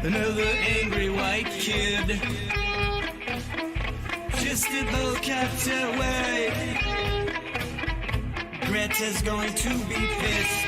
Another angry white kid, just about kept away. Greta's going to be pissed.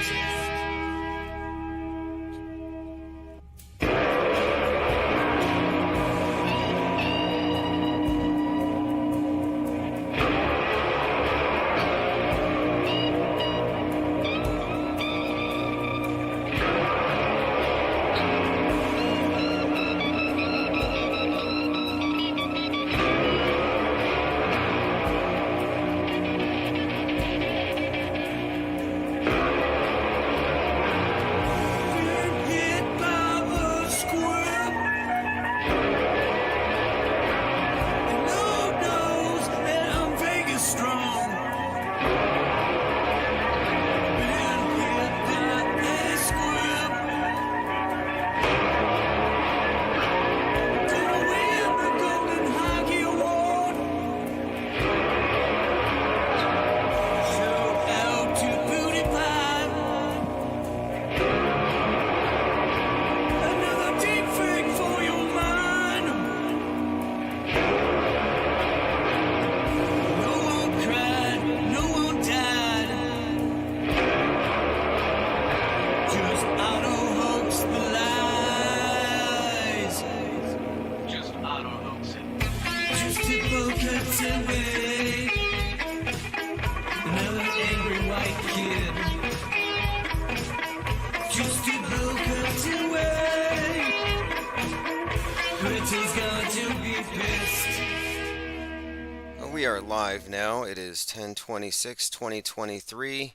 We are live now. It is 10/26/2023,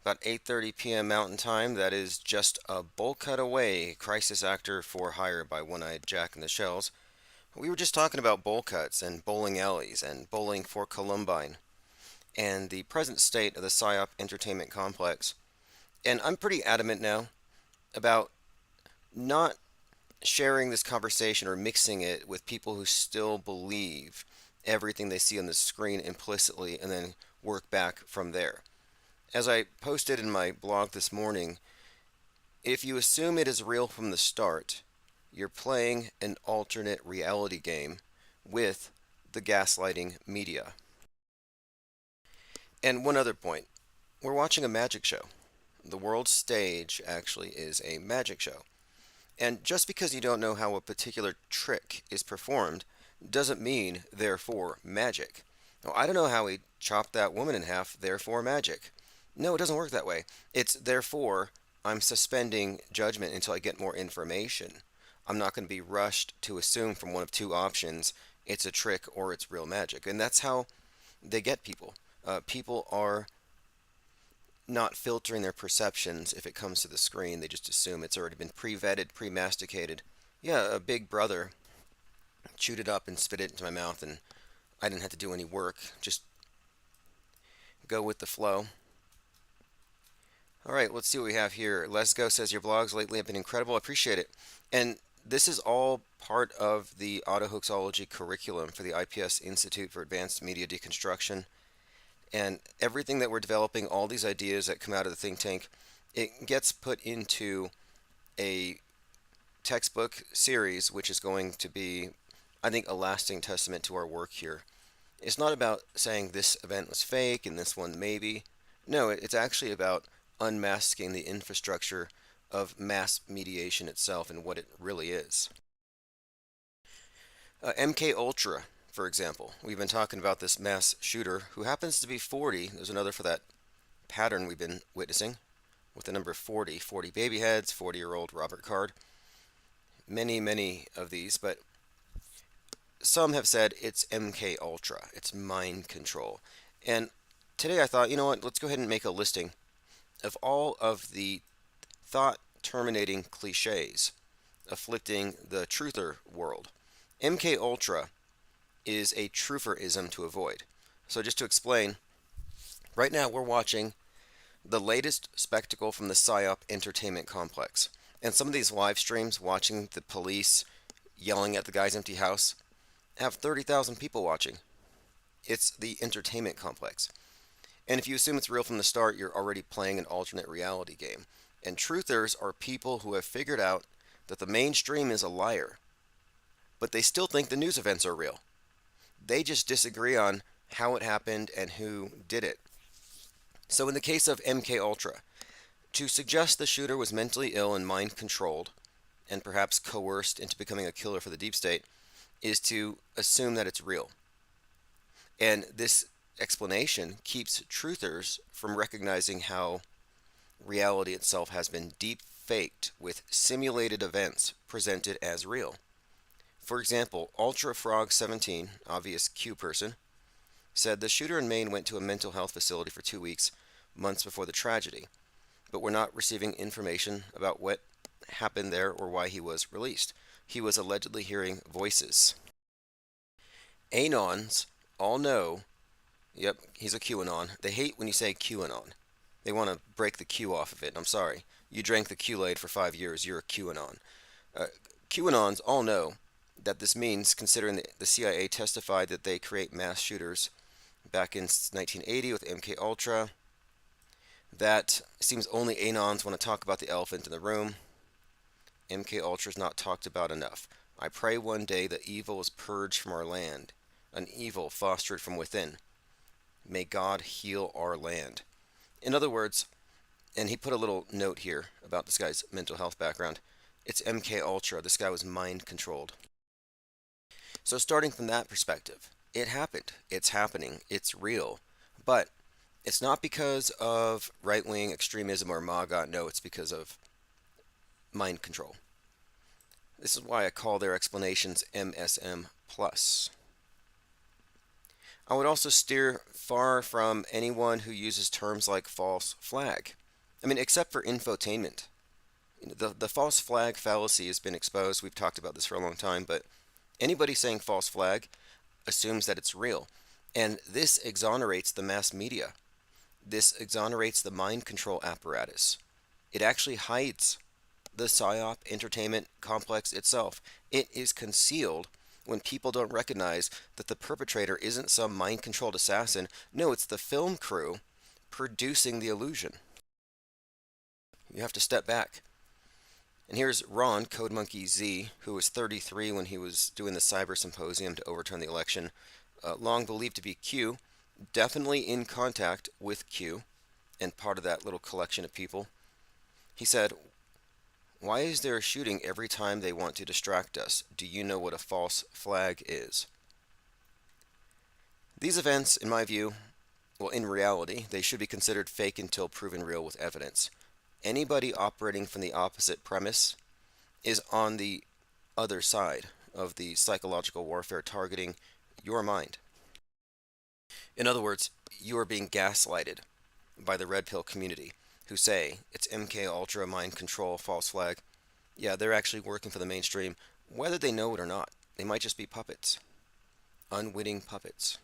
about 8:30 p.m. Mountain Time. That is Just a Bowl Cut Away, Crisis Actor for Hire by One-Eyed Jack and the Shells. We were just talking about bowl cuts and bowling alleys and bowling for Columbine and the present state of the PSYOP entertainment complex. And I'm pretty adamant now about not sharing this conversation or mixing it with people who still believe everything they see on the screen implicitly and then work back from there. As I posted in my blog this morning, if you assume it is real from the start, you're playing an alternate reality game with the gaslighting media. And one other point, we're watching a magic show. The world stage actually is a magic show. And just because you don't know how a particular trick is performed doesn't mean, therefore, magic. Now, I don't know how he chopped that woman in half, therefore magic. No, it doesn't work that way. It's therefore, I'm suspending judgment until I get more information. I'm not going to be rushed to assume from one of two options, it's a trick or it's real magic. And that's how they get people. People are not filtering their perceptions if it comes to the screen. They just assume it's already been pre-vetted, pre-masticated. Yeah, a big brother chewed it up and spit it into my mouth, and I didn't have to do any work. Just go with the flow. All right, let's see what we have here. Let's Go says your blogs lately have been incredible. I appreciate it. And This is all part of the autohoaxology curriculum for the IPS Institute for Advanced Media Deconstruction. And everything that we're developing, all these ideas that come out of the think tank, it gets put into a textbook series, which is going to be, I think, a lasting testament to our work here. It's not about saying this event was fake and this one maybe. No, it's actually about unmasking the infrastructure of mass mediation itself and what it really is. MK Ultra, for example. We've been talking about this mass shooter who happens to be 40. There's another for that pattern we've been witnessing with the number 40. 40 baby heads, 40-year-old Robert Card. Many, many of these, but some have said it's MK Ultra. It's mind control. And today I thought, you know what, let's go ahead and make a listing of all of the thought terminating cliches afflicting the truther world. MK Ultra is a trutherism to avoid. So just to explain, right now we're watching the latest spectacle from the PSYOP entertainment complex. And some of these live streams watching the police yelling at the guy's empty house have 30,000 people watching. It's the entertainment complex. And if you assume it's real from the start, you're already playing an alternate reality game. And truthers are people who have figured out that the mainstream is a liar, but they still think the news events are real. They just disagree on how it happened and who did it. So in the case of MK Ultra, to suggest the shooter was mentally ill and mind controlled, and perhaps coerced into becoming a killer for the deep state, is to assume that it's real. And this explanation keeps truthers from recognizing how reality itself has been deep faked with simulated events presented as real. For example, Ultra Frog 17, obvious Q person, said the shooter in Maine went to a mental health facility for 2 weeks, months before the tragedy, but we're not receiving information about what happened there or why he was released. He was allegedly hearing voices. Anons all know, yep, he's a QAnon. They hate when you say QAnon. They want to break the Q off of it. I'm sorry. You drank the Kool-Aid for 5 years. You're a QAnon. QAnons all know that this means, considering the CIA testified that they create mass shooters back in 1980 with MK Ultra. That seems only Anons want to talk about the elephant in the room. MK Ultra is not talked about enough. I pray one day the evil is purged from our land, an evil fostered from within. May God heal our land. In other words, and he put a little note here about this guy's mental health background. It's MK Ultra. This guy was mind controlled. So starting from that perspective, it happened. It's happening. It's real. But it's not because of right-wing extremism or MAGA. No, it's because of mind control. This is why I call their explanations MSM+. I would also steer far from anyone who uses terms like false flag. I mean, except for infotainment. The false flag fallacy has been exposed. We've talked about this for a long time, but anybody saying false flag assumes that it's real. And this exonerates the mass media. This exonerates the mind control apparatus. It actually hides the PSYOP entertainment complex itself. It is concealed when people don't recognize that the perpetrator isn't some mind-controlled assassin. No, it's the film crew producing the illusion. You have to step back. And here's Ron, Code Monkey Z, who was 33 when he was doing the cyber symposium to overturn the election, long believed to be Q, definitely in contact with Q, and part of that little collection of people. He said, "Why is there a shooting every time they want to distract us? Do you know what a false flag is?" These events, in my view, well, in reality, they should be considered fake until proven real with evidence. Anybody operating from the opposite premise is on the other side of the psychological warfare targeting your mind. In other words, you are being gaslighted by the red pill community who say it's MK Ultra, mind control, false flag. Yeah, they're actually working for the mainstream, whether they know it or not. They might just be puppets, unwitting puppets.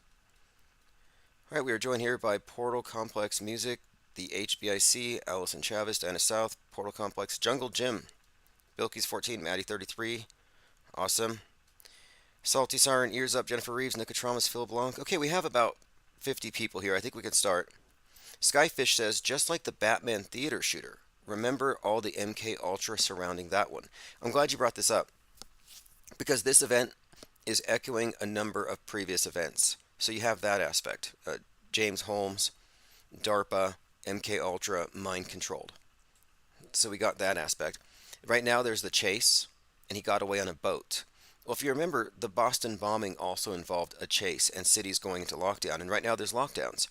All right, we are joined here by Portal Complex Music, the HBIC, Allison Chavez, Diana South, Portal Complex, Jungle Jim, Bilky's 14, Maddie 33. Awesome. Salty Siren, Ears Up, Jennifer Reeves, Nicotramas, Phil Blanc. Okay, we have about 50 people here. I think we can start. Skyfish says, just like the Batman theater shooter, remember all the MK Ultra surrounding that one. I'm glad you brought this up because this event is echoing a number of previous events. So you have that aspect. James Holmes, DARPA, MK Ultra, mind controlled. So we got that aspect. Right now there's the chase, and he got away on a boat. Well, if you remember, the Boston bombing also involved a chase and cities going into lockdown, and right now there's lockdowns.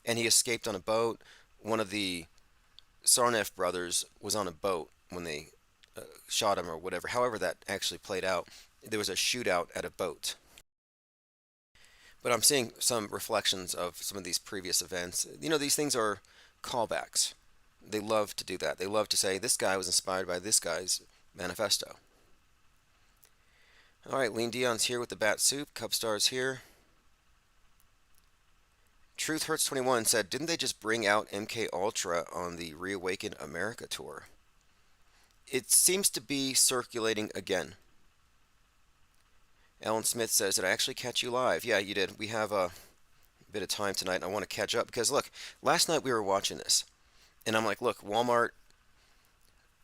And he escaped on a boat. One of the Sarnath brothers was on a boat when they shot him or whatever. However that actually played out, there was a shootout at a boat. But I'm seeing some reflections of some of these previous events. You know, these things are callbacks. They love to do that. They love to say, this guy was inspired by this guy's manifesto. All right, Lean Dion's here with the Bat Soup. Cubstar's here. Truth Hurts 21 said, didn't they just bring out MK Ultra on the Reawaken America tour? It seems to be circulating again. Alan Smith says, did I actually catch you live? Yeah, you did. We have a bit of time tonight, and I want to catch up because, look, last night we were watching this, and I'm like, look, Walmart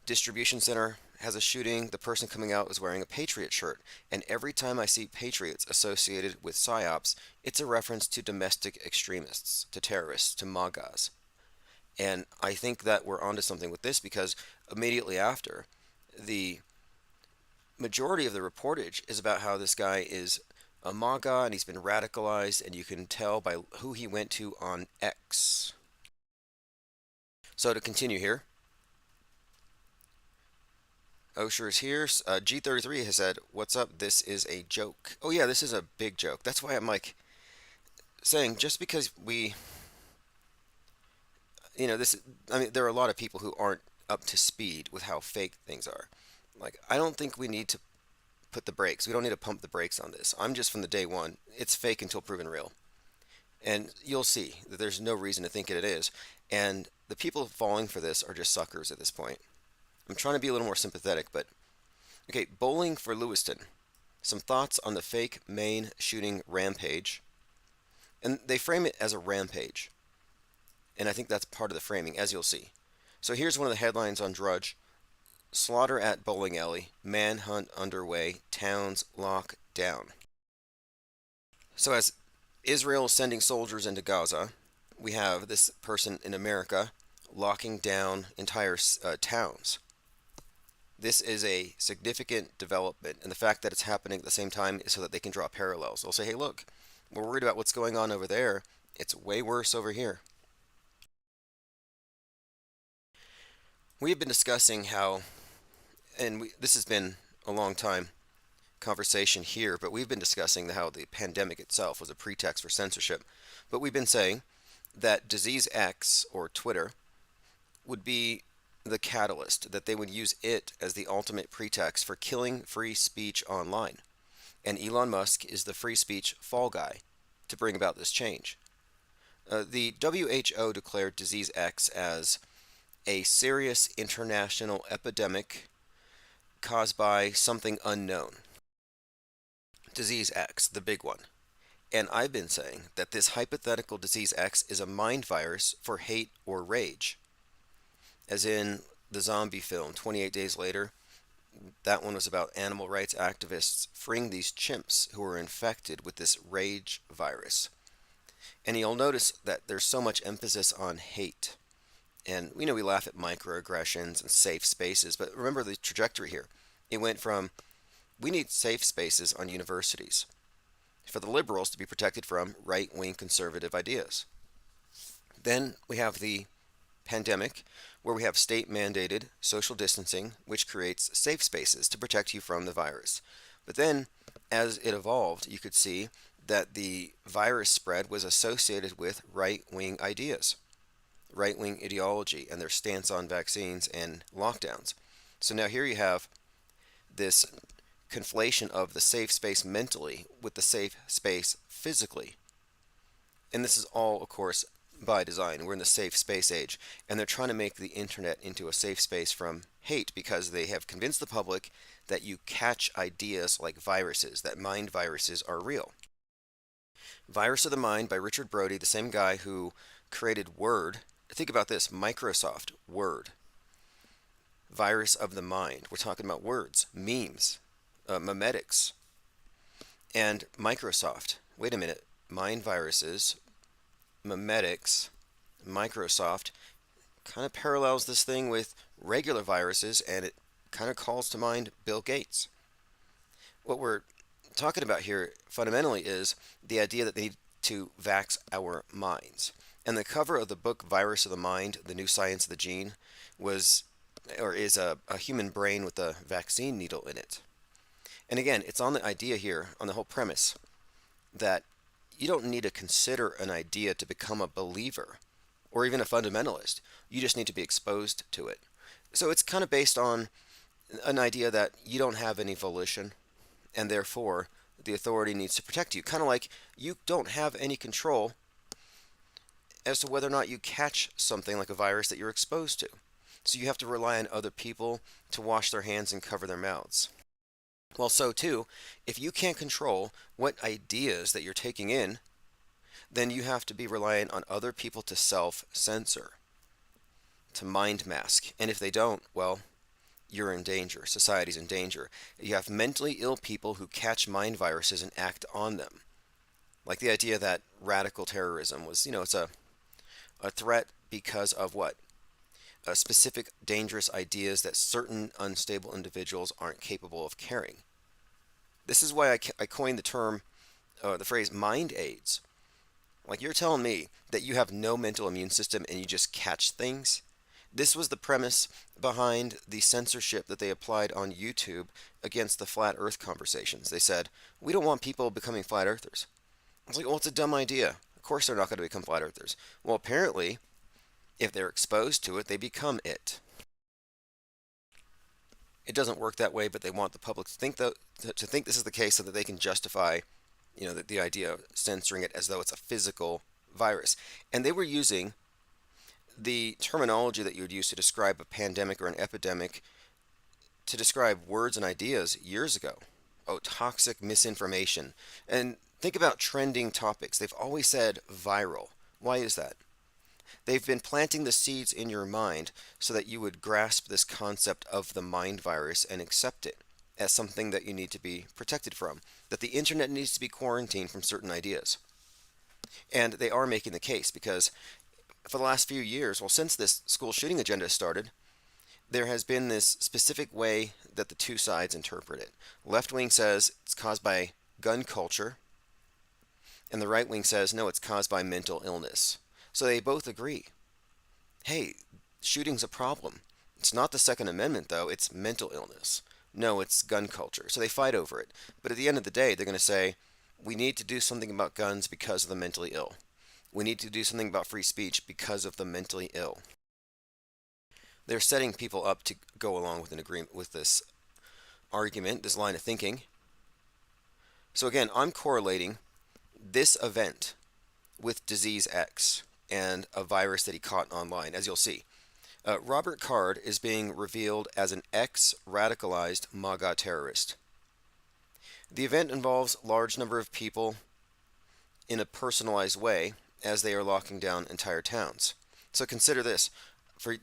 distribution center has a shooting. The person coming out is wearing a Patriot shirt, and every time I see Patriots associated with PSYOPs, it's a reference to domestic extremists, to terrorists, to MAGAs. And I think that we're onto something with this because immediately after, the majority of the reportage is about how this guy is a MAGA and he's been radicalized, and you can tell by who he went to on X. So to continue here, Osher's here. G33 has said, what's up? This is a joke. Oh yeah, this is a big joke. That's why I'm like saying, just because we, you know, this, I mean, there are a lot of people who aren't up to speed with how fake things are. Like, I don't think we need to put the brakes. We don't need to pump the brakes on this. I'm just from the day one. It's fake until proven real. And you'll see that there's no reason to think it is. And the people falling for this are just suckers at this point. I'm trying to be a little more sympathetic, but okay, Bowling for Lewiston. Some thoughts on the fake Maine shooting rampage. And they frame it as a rampage. And I think that's part of the framing, as you'll see. So here's one of the headlines on Drudge. Slaughter at bowling alley. Manhunt underway. Towns locked down. So as Israel is sending soldiers into Gaza, we have this person in America locking down entire towns. This is a significant development, and the fact that it's happening at the same time is so that they can draw parallels. They'll say, hey, look, we're worried about what's going on over there. It's way worse over here. We have been discussing how, and this has been a long time conversation here, but we've been discussing how the pandemic itself was a pretext for censorship. But we've been saying that Disease X, or Twitter, would be the catalyst, that they would use it as the ultimate pretext for killing free speech online. And Elon Musk is the free speech fall guy to bring about this change. The WHO declared Disease X as a serious international epidemic caused by something unknown. Disease X, the big one. And I've been saying that this hypothetical Disease X is a mind virus for hate or rage. As in the zombie film, 28 Days Later, that one was about animal rights activists freeing these chimps who were infected with this rage virus. And you'll notice that there's so much emphasis on hate. And we know we laugh at microaggressions and safe spaces, but remember the trajectory here. It went from, we need safe spaces on universities for the liberals to be protected from right-wing conservative ideas. Then we have the pandemic, where we have state-mandated social distancing, which creates safe spaces to protect you from the virus. But then, as it evolved, you could see that the virus spread was associated with right-wing ideas, right-wing ideology, and their stance on vaccines and lockdowns. So now here you have this conflation of the safe space mentally with the safe space physically. And this is all, of course, by design. We're in the safe space age, and they're trying to make the internet into a safe space from hate because they have convinced the public that you catch ideas like viruses, that mind viruses are real. Virus of the Mind by Richard Brody, the same guy who created Word. Think about this, Microsoft Word. Virus of the Mind. We're talking about words, memes, memetics, and Microsoft. Wait a minute. Mind viruses, memetics, Microsoft kind of parallels this thing with regular viruses, and it kind of calls to mind Bill Gates. What we're talking about here fundamentally is the idea that they need to vax our minds. And the cover of the book Virus of the Mind, The New Science of the Gene, was or is a human brain with a vaccine needle in it. And again, it's on the idea here, on the whole premise, that you don't need to consider an idea to become a believer or even a fundamentalist. You just need to be exposed to it. So it's kind of based on an idea that you don't have any volition, and therefore the authority needs to protect you. Kind of like you don't have any control as to whether or not you catch something like a virus that you're exposed to. So you have to rely on other people to wash their hands and cover their mouths. Well, so too, if you can't control what ideas that you're taking in, then you have to be reliant on other people to self-censor, to mind mask. And if they don't, well, you're in danger. Society's in danger. You have mentally ill people who catch mind viruses and act on them. Like the idea that radical terrorism was, it's a threat because of what? Specific dangerous ideas that certain unstable individuals aren't capable of carrying. This is why I coined the term, the phrase mind aids. Like you're telling me that you have no mental immune system and you just catch things? This was the premise behind the censorship that they applied on YouTube against the flat earth conversations. They said, we don't want people becoming flat earthers. I was like, well, it's a dumb idea. Of course they're not going to become flat earthers. Well, apparently, if they're exposed to it, they become it. It doesn't work that way, but they want the public to think this is the case so that they can justify, the idea of censoring it as though it's a physical virus. And they were using the terminology that you would use to describe a pandemic or an epidemic to describe words and ideas years ago. Oh, toxic misinformation. And think about trending topics. They've always said viral. Why is that? They've been planting the seeds in your mind so that you would grasp this concept of the mind virus and accept it as something that you need to be protected from, that the internet needs to be quarantined from certain ideas. And they are making the case because for the last few years, well, since this school shooting agenda started, there has been this specific way that the two sides interpret it. Left wing says it's caused by gun culture, and the right wing says no, it's caused by mental illness. So they both agree. Hey, shooting's a problem. It's not the Second Amendment, though. It's mental illness. No, it's gun culture. So they fight over it. But at the end of the day, they're going to say, we need to do something about guns because of the mentally ill. We need to do something about free speech because of the mentally ill. They're setting people up to go along with an agreement with this argument, this line of thinking. So again, I'm correlating this event with disease X and a virus that he caught online, as you'll see. Robert Card is being revealed as an ex-radicalized MAGA terrorist. The event involves a large number of people in a personalized way as they are locking down entire towns. So consider this. For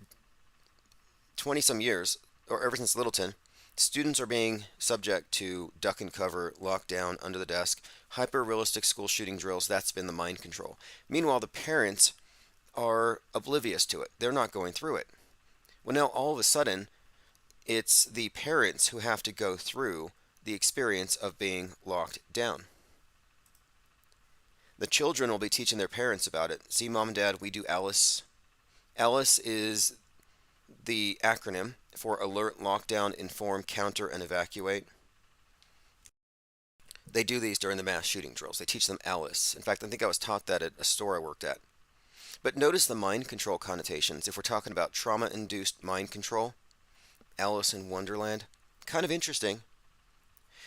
20-some years, or ever since Littleton, students are being subject to duck and cover, lockdown, under the desk, hyper-realistic school shooting drills. That's been the mind control. Meanwhile, the parents are oblivious to it. They're not going through it. Well, now all of a sudden, it's the parents who have to go through the experience of being locked down. The children will be teaching their parents about it. See, Mom and Dad, we do ALICE. ALICE is the acronym for Alert, Lockdown, Inform, Counter, and Evacuate. They do these during the mass shooting drills. They teach them ALICE. In fact, I think I was taught that at a store I worked at. But notice the mind control connotations. If we're talking about trauma-induced mind control, Alice in Wonderland, kind of interesting.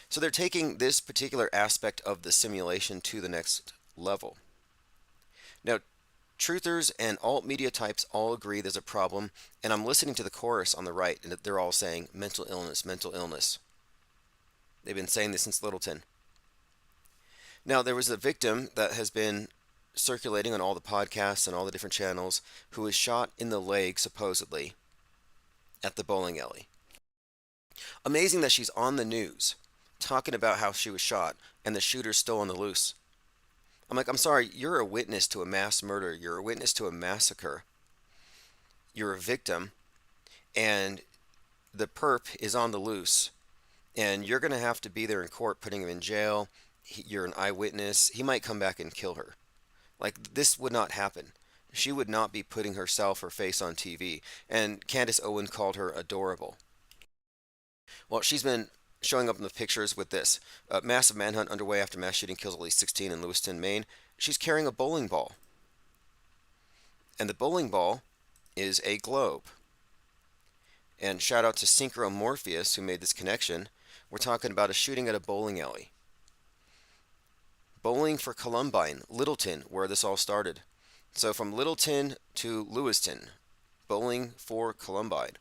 So they're taking this particular aspect of the simulation to the next level. Now, Truthers and alt media types all agree there's a problem, and I'm listening to the chorus on the right, and they're all saying mental illness, mental illness. They've been saying this since Littleton. Now, there was a victim that has been circulating on all the podcasts and all the different channels who was shot in the leg, supposedly, at the bowling alley. Amazing that she's on the news talking about how she was shot and the shooter's still on the loose. I'm like, I'm sorry, you're a witness to a mass murder. You're a witness to a massacre. You're a victim, and the perp is on the loose, and you're going to have to be there in court putting him in jail. You're an eyewitness. He might come back and kill her. Like, this would not happen. She would not be putting herself or face on TV. And Candace Owen called her adorable. Well, she's been showing up in the pictures with this. A massive manhunt underway after mass shooting kills at least 16 in Lewiston, Maine. She's carrying a bowling ball. And the bowling ball is a globe. And shout out to Synchro Morpheus who made this connection. We're talking about a shooting at a bowling alley. Bowling for Columbine, Littleton, where this all started. So from Littleton to Lewiston, bowling for Columbine.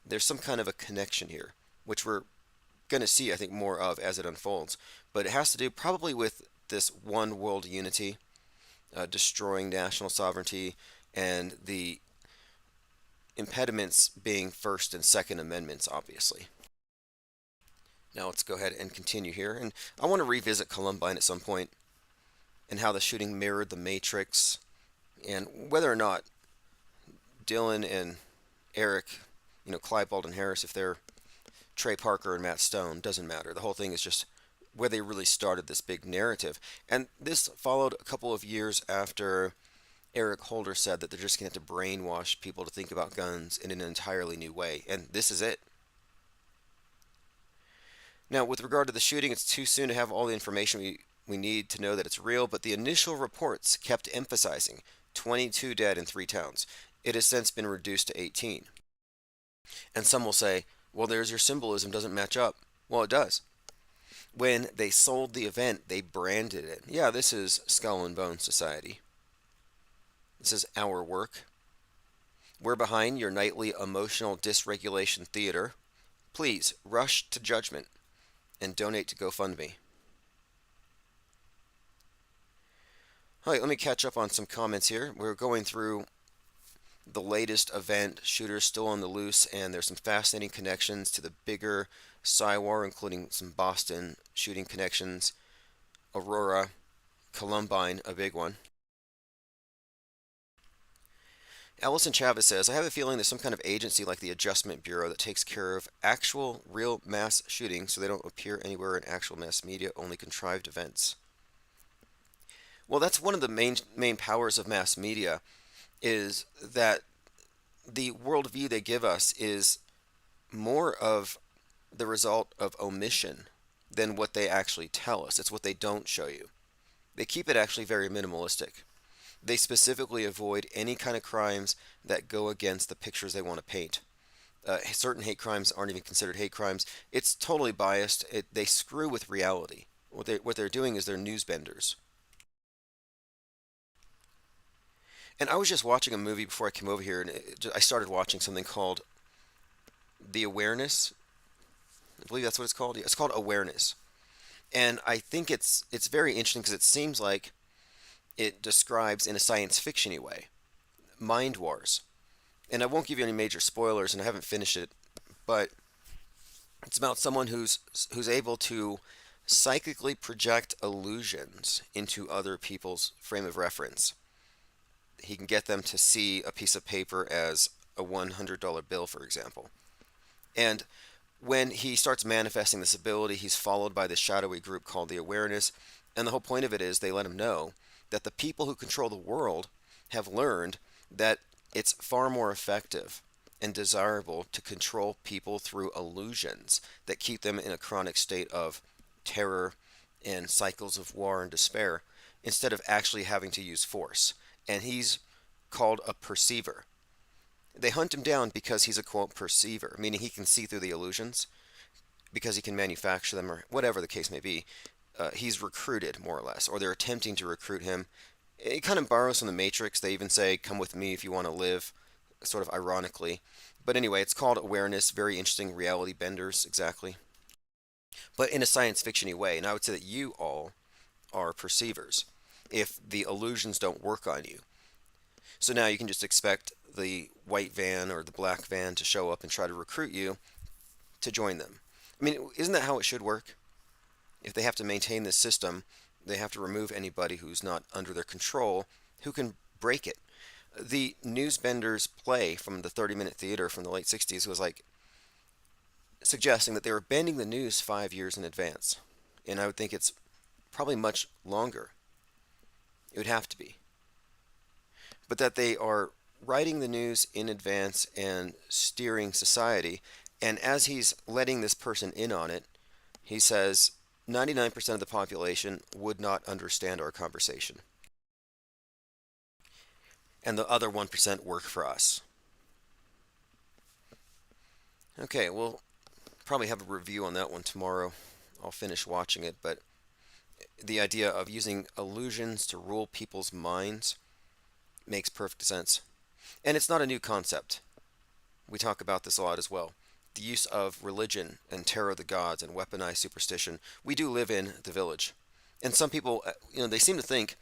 There's some kind of a connection here, which we're going to see, I think, more of as it unfolds. But it has to do probably with this one world unity, destroying national sovereignty, and the impediments being First and Second Amendments, obviously. Now let's go ahead and continue here. And I want to revisit Columbine at some point and how the shooting mirrored the Matrix, and whether or not Dylan and Eric, Clive Baldwin Harris, if they're Trey Parker and Matt Stone, doesn't matter. The whole thing is just where they really started this big narrative. And this followed a couple of years after Eric Holder said that they're just going to have to brainwash people to think about guns in an entirely new way. And this is it. Now, with regard to the shooting, it's too soon to have all the information we need to know that it's real, but the initial reports kept emphasizing 22 dead in 3 towns. It has since been reduced to 18. And some will say, well, there's your symbolism, doesn't match up. Well, it does. When they sold the event, they branded it. Yeah, this is Skull and Bone Society. This is our work. We're behind your nightly emotional dysregulation theater. Please rush to judgment and donate to GoFundMe. All right, let me catch up on some comments here. We're going through the latest event, shooters still on the loose, and there's some fascinating connections to the bigger War, including some Boston shooting connections, Aurora, Columbine, a big one. Allison Chavez says, I have a feeling there's some kind of agency like the Adjustment Bureau that takes care of actual, real mass shootings so they don't appear anywhere in actual mass media, only contrived events. Well, that's one of the main powers of mass media, is that the worldview they give us is more of the result of omission than what they actually tell us. It's what they don't show you. They keep it actually very minimalistic. They specifically avoid any kind of crimes that go against the pictures they want to paint. Certain hate crimes aren't even considered hate crimes. It's totally biased. They screw with reality. What they're doing is they're news benders. And I was just watching a movie before I came over here, and I started watching something called The Awareness. I believe that's what it's called. Yeah, it's called Awareness. And I think it's very interesting because it seems like it describes in a science fiction-y way mind wars. And I won't give you any major spoilers, and I haven't finished it, but it's about someone who's able to psychically project illusions into other people's frame of reference. He can get them to see a piece of paper as a $100 bill, for example. And when he starts manifesting this ability, he's followed by this shadowy group called the Awareness. And the whole point of it is they let him know that the people who control the world have learned that it's far more effective and desirable to control people through illusions that keep them in a chronic state of terror and cycles of war and despair, instead of actually having to use force. And he's called a perceiver. They hunt him down because he's a, quote, perceiver, meaning he can see through the illusions, because he can manufacture them, or whatever the case may be. He's recruited, more or less, or they're attempting to recruit him It kind of borrows from the Matrix. They even say, "Come with me if you want to live," sort of ironically. But anyway, it's called awareness. Very interesting reality benders, exactly. But in a science fictiony way. And I would say that you all are perceivers if the illusions don't work on you. So now you can just expect the white van or the black van to show up and try to recruit you to join them. I mean, isn't that how it should work? If they have to maintain this system, they have to remove anybody who's not under their control who can break it. The Newsbenders play from the 30-minute theater from the late 60s was like suggesting that they were bending the news 5 years in advance. And I would think it's probably much longer. It would have to be. But that they are writing the news in advance and steering society. And as he's letting this person in on it, he says 99% of the population would not understand our conversation. And the other 1% work for us. Okay, we'll probably have a review on that one tomorrow. I'll finish watching it, but the idea of using illusions to rule people's minds makes perfect sense. And it's not a new concept. We talk about this a lot as well. The use of religion and terror of the gods and weaponized superstition. We do live in the village. And some people, they seem to think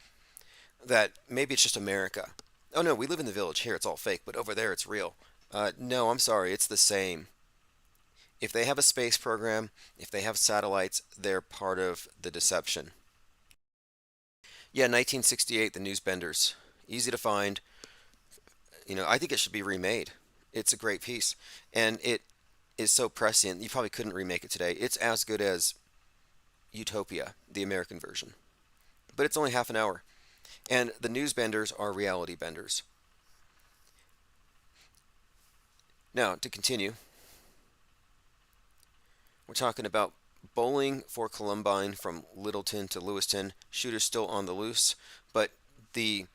that maybe it's just America. Oh no, we live in the village here, it's all fake, but over there it's real. No, I'm sorry, it's the same. If they have a space program, if they have satellites, they're part of the deception. Yeah, 1968, The Newsbenders. Easy to find. I think it should be remade. It's a great piece. And it is so prescient, you probably couldn't remake it today. It's as good as Utopia, the American version. But it's only half an hour. And the Newsbenders are reality benders. Now, to continue, we're talking about bowling for Columbine from Littleton to Lewiston. Shooter's still on the loose, but the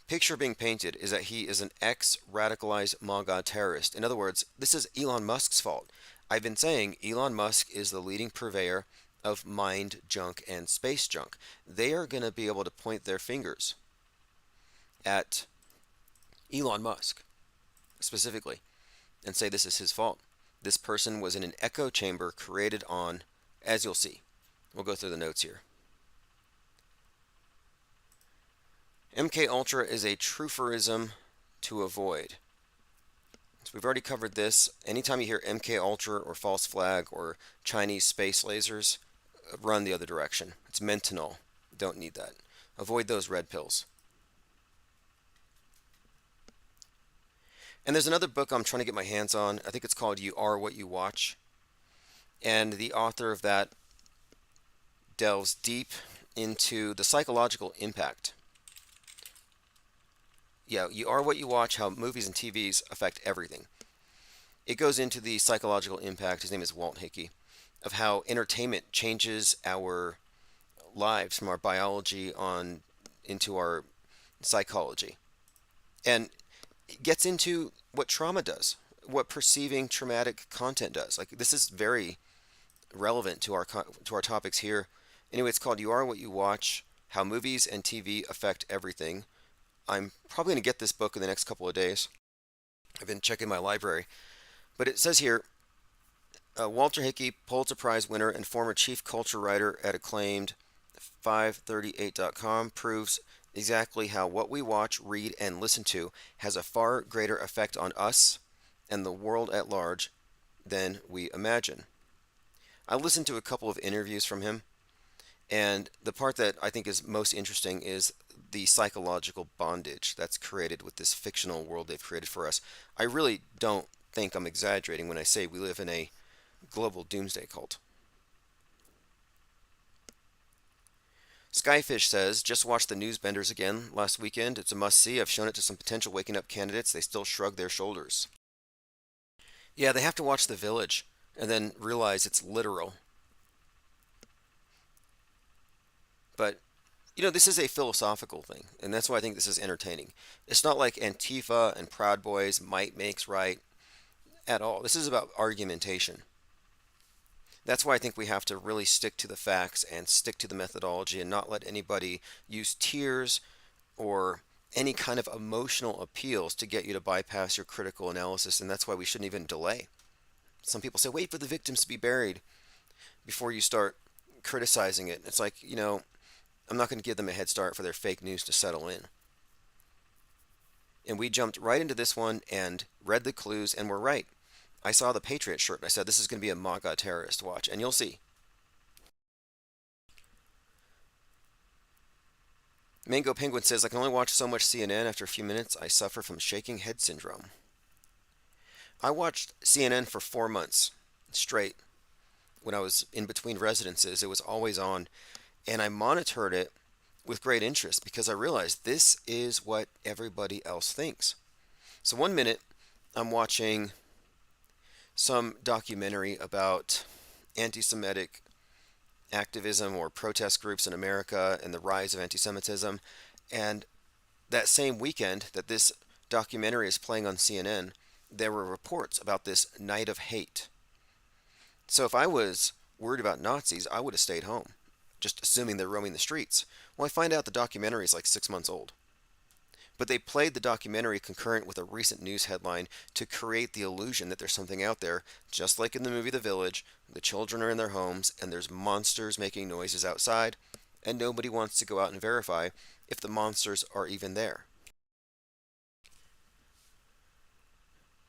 picture being painted is that he is an ex-radicalized MAGA terrorist. In other words, this is Elon Musk's fault. I've been saying Elon Musk is the leading purveyor of mind junk and space junk. They are going to be able to point their fingers at Elon Musk specifically and say this is his fault. This person was in an echo chamber created on, as you'll see. We'll go through the notes here. MK Ultra is a trutherism to avoid. So we've already covered this. Anytime you hear MK Ultra or false flag or Chinese space lasers, run the other direction. It's mentanol. Don't need that. Avoid those red pills. And there's another book I'm trying to get my hands on. I think it's called You Are What You Watch. And the author of that delves deep into the psychological impact. Yeah, you are what you watch, how movies and TVs affect everything. It goes into the psychological impact, his name is Walt Hickey, of how entertainment changes our lives from our biology on into our psychology. And it gets into what trauma does, what perceiving traumatic content does. Like this is very relevant to our topics here. Anyway, it's called You Are What You Watch, How Movies and TV Affect Everything. I'm probably going to get this book in the next couple of days. I've been checking my library. But it says here, Walter Hickey, Pulitzer Prize winner and former chief culture writer at acclaimed 538.com, proves exactly how what we watch, read, and listen to has a far greater effect on us and the world at large than we imagine. I listened to a couple of interviews from him, and the part that I think is most interesting is the psychological bondage that's created with this fictional world they've created for us. I really don't think I'm exaggerating when I say we live in a global doomsday cult. Skyfish says, just watched The Newsbenders again last weekend. It's a must-see. I've shown it to some potential waking up candidates. They still shrug their shoulders. Yeah, they have to watch The Village and then realize it's literal. But, this is a philosophical thing, and that's why I think this is entertaining. It's not like Antifa and Proud Boys, might makes right, at all. This is about argumentation. That's why I think we have to really stick to the facts and stick to the methodology and not let anybody use tears or any kind of emotional appeals to get you to bypass your critical analysis, and that's why we shouldn't even delay. Some people say, wait for the victims to be buried before you start criticizing it. It's like, I'm not going to give them a head start for their fake news to settle in. And we jumped right into this one and read the clues, and we're right. I saw the Patriot shirt, and I said, this is going to be a MAGA terrorist watch, and you'll see. Mango Penguin says, I can only watch so much CNN. After a few minutes, I suffer from shaking head syndrome. I watched CNN for 4 months straight when I was in between residences. It was always on, and I monitored it with great interest because I realized this is what everybody else thinks. So one minute, I'm watching some documentary about anti-Semitic activism or protest groups in America and the rise of anti-Semitism. And that same weekend that this documentary is playing on CNN, there were reports about this night of hate. So if I was worried about Nazis, I would have stayed home, just assuming they're roaming the streets. Well, I find out the documentary is like 6 months old. But they played the documentary concurrent with a recent news headline to create the illusion that there's something out there, just like in the movie The Village. The children are in their homes and there's monsters making noises outside, and nobody wants to go out and verify if the monsters are even there.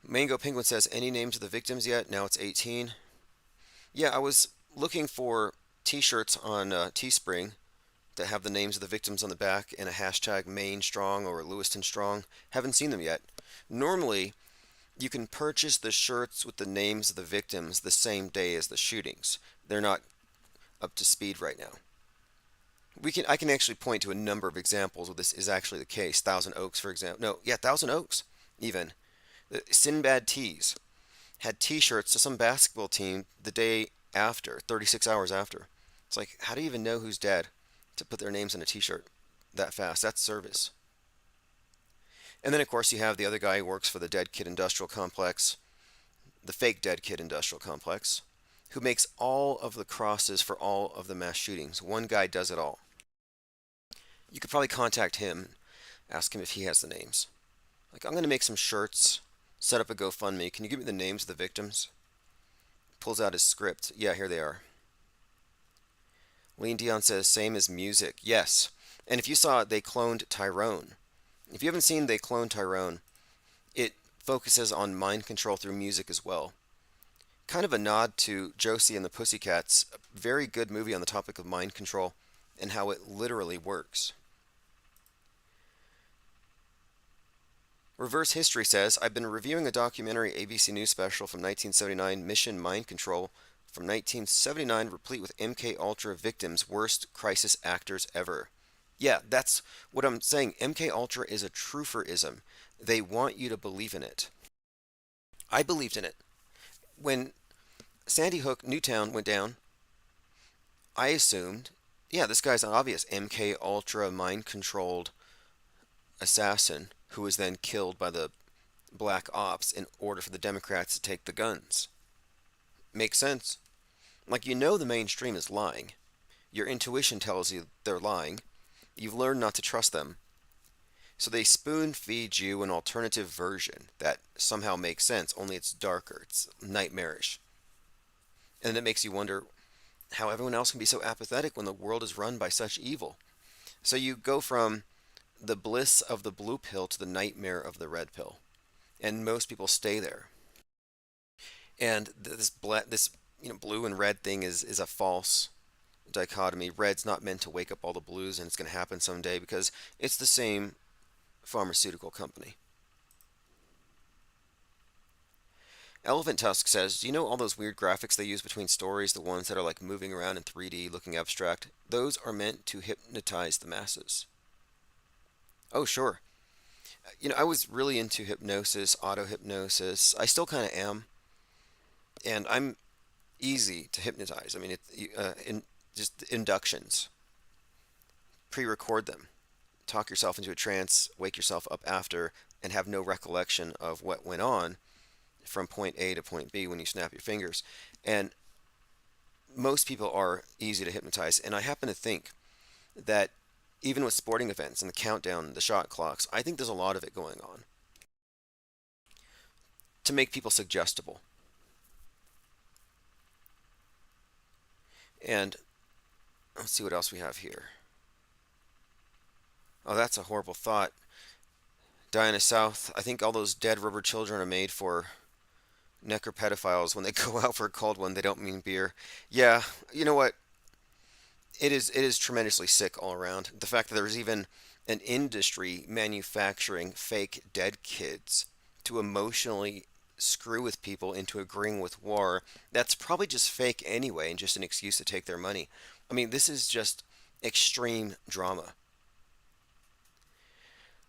Mango Penguin says, any names of the victims yet? Now it's 18. Yeah, I was looking for t-shirts on Teespring that have the names of the victims on the back and a hashtag Maine Strong or Lewiston Strong. Haven't seen them yet. Normally, you can purchase the shirts with the names of the victims the same day as the shootings. They're not up to speed right now. I can actually point to a number of examples where this is actually the case. Thousand Oaks, for example. No, yeah, Thousand Oaks, even. The Sinbad Tees had t-shirts to some basketball team the day after, 36 hours after. It's like, how do you even know who's dead to put their names on a t-shirt that fast? That's service. And then, of course, you have the other guy who works for the Dead Kid Industrial Complex, the fake Dead Kid Industrial Complex, who makes all of the crosses for all of the mass shootings. One guy does it all. You could probably contact him, ask him if he has the names. Like, I'm going to make some shirts, set up a GoFundMe. Can you give me the names of the victims? Pulls out his script. Yeah, here they are. Lean Dion says, same as music. Yes. And if you saw it, they cloned Tyrone. If you haven't seen They Cloned Tyrone, it focuses on mind control through music as well. Kind of a nod to Josie and the Pussycats. A very good movie on the topic of mind control and how it literally works. Reverse History says, I've been reviewing a documentary ABC News special from 1979, Mission Mind Control, from 1979, replete with MK Ultra victims, worst crisis actors ever. Yeah, that's what I'm saying. MK Ultra is a truther-ism. They want you to believe in it. I believed in it. When Sandy Hook, Newtown went down, I assumed, yeah, this guy's an obvious MK Ultra mind-controlled assassin who was then killed by the black ops in order for the Democrats to take the guns. Makes sense. Like, the mainstream is lying. Your intuition tells you they're lying. You've learned not to trust them. So they spoon feed you an alternative version that somehow makes sense, only it's darker, it's nightmarish. And then it makes you wonder how everyone else can be so apathetic when the world is run by such evil. So you go from the bliss of the blue pill to the nightmare of the red pill. And most people stay there. And this blue and red thing is a false dichotomy. Red's not meant to wake up all the blues, and it's going to happen someday because it's the same pharmaceutical company. Elephant Tusk says, do you know all those weird graphics they use between stories, the ones that are like moving around in 3D, looking abstract? Those are meant to hypnotize the masses. Oh, sure. I was really into hypnosis, auto-hypnosis. I still kind of am. And I'm easy to hypnotize. I mean, just inductions. Pre-record them. Talk yourself into a trance, wake yourself up after, and have no recollection of what went on from point A to point B when you snap your fingers. And most people are easy to hypnotize. And I happen to think that even with sporting events and the countdown, the shot clocks. I think there's a lot of it going on to make people suggestible. And let's see what else we have here. Oh, that's a horrible thought. Diana South, I think all those dead rubber children are made for necropedophiles. When they go out for a cold one, they don't mean beer. Yeah, you know what? It is tremendously sick all around. The fact that there's even an industry manufacturing fake dead kids to emotionally screw with people into agreeing with war, that's probably just fake anyway and just an excuse to take their money. I mean, this is just extreme drama.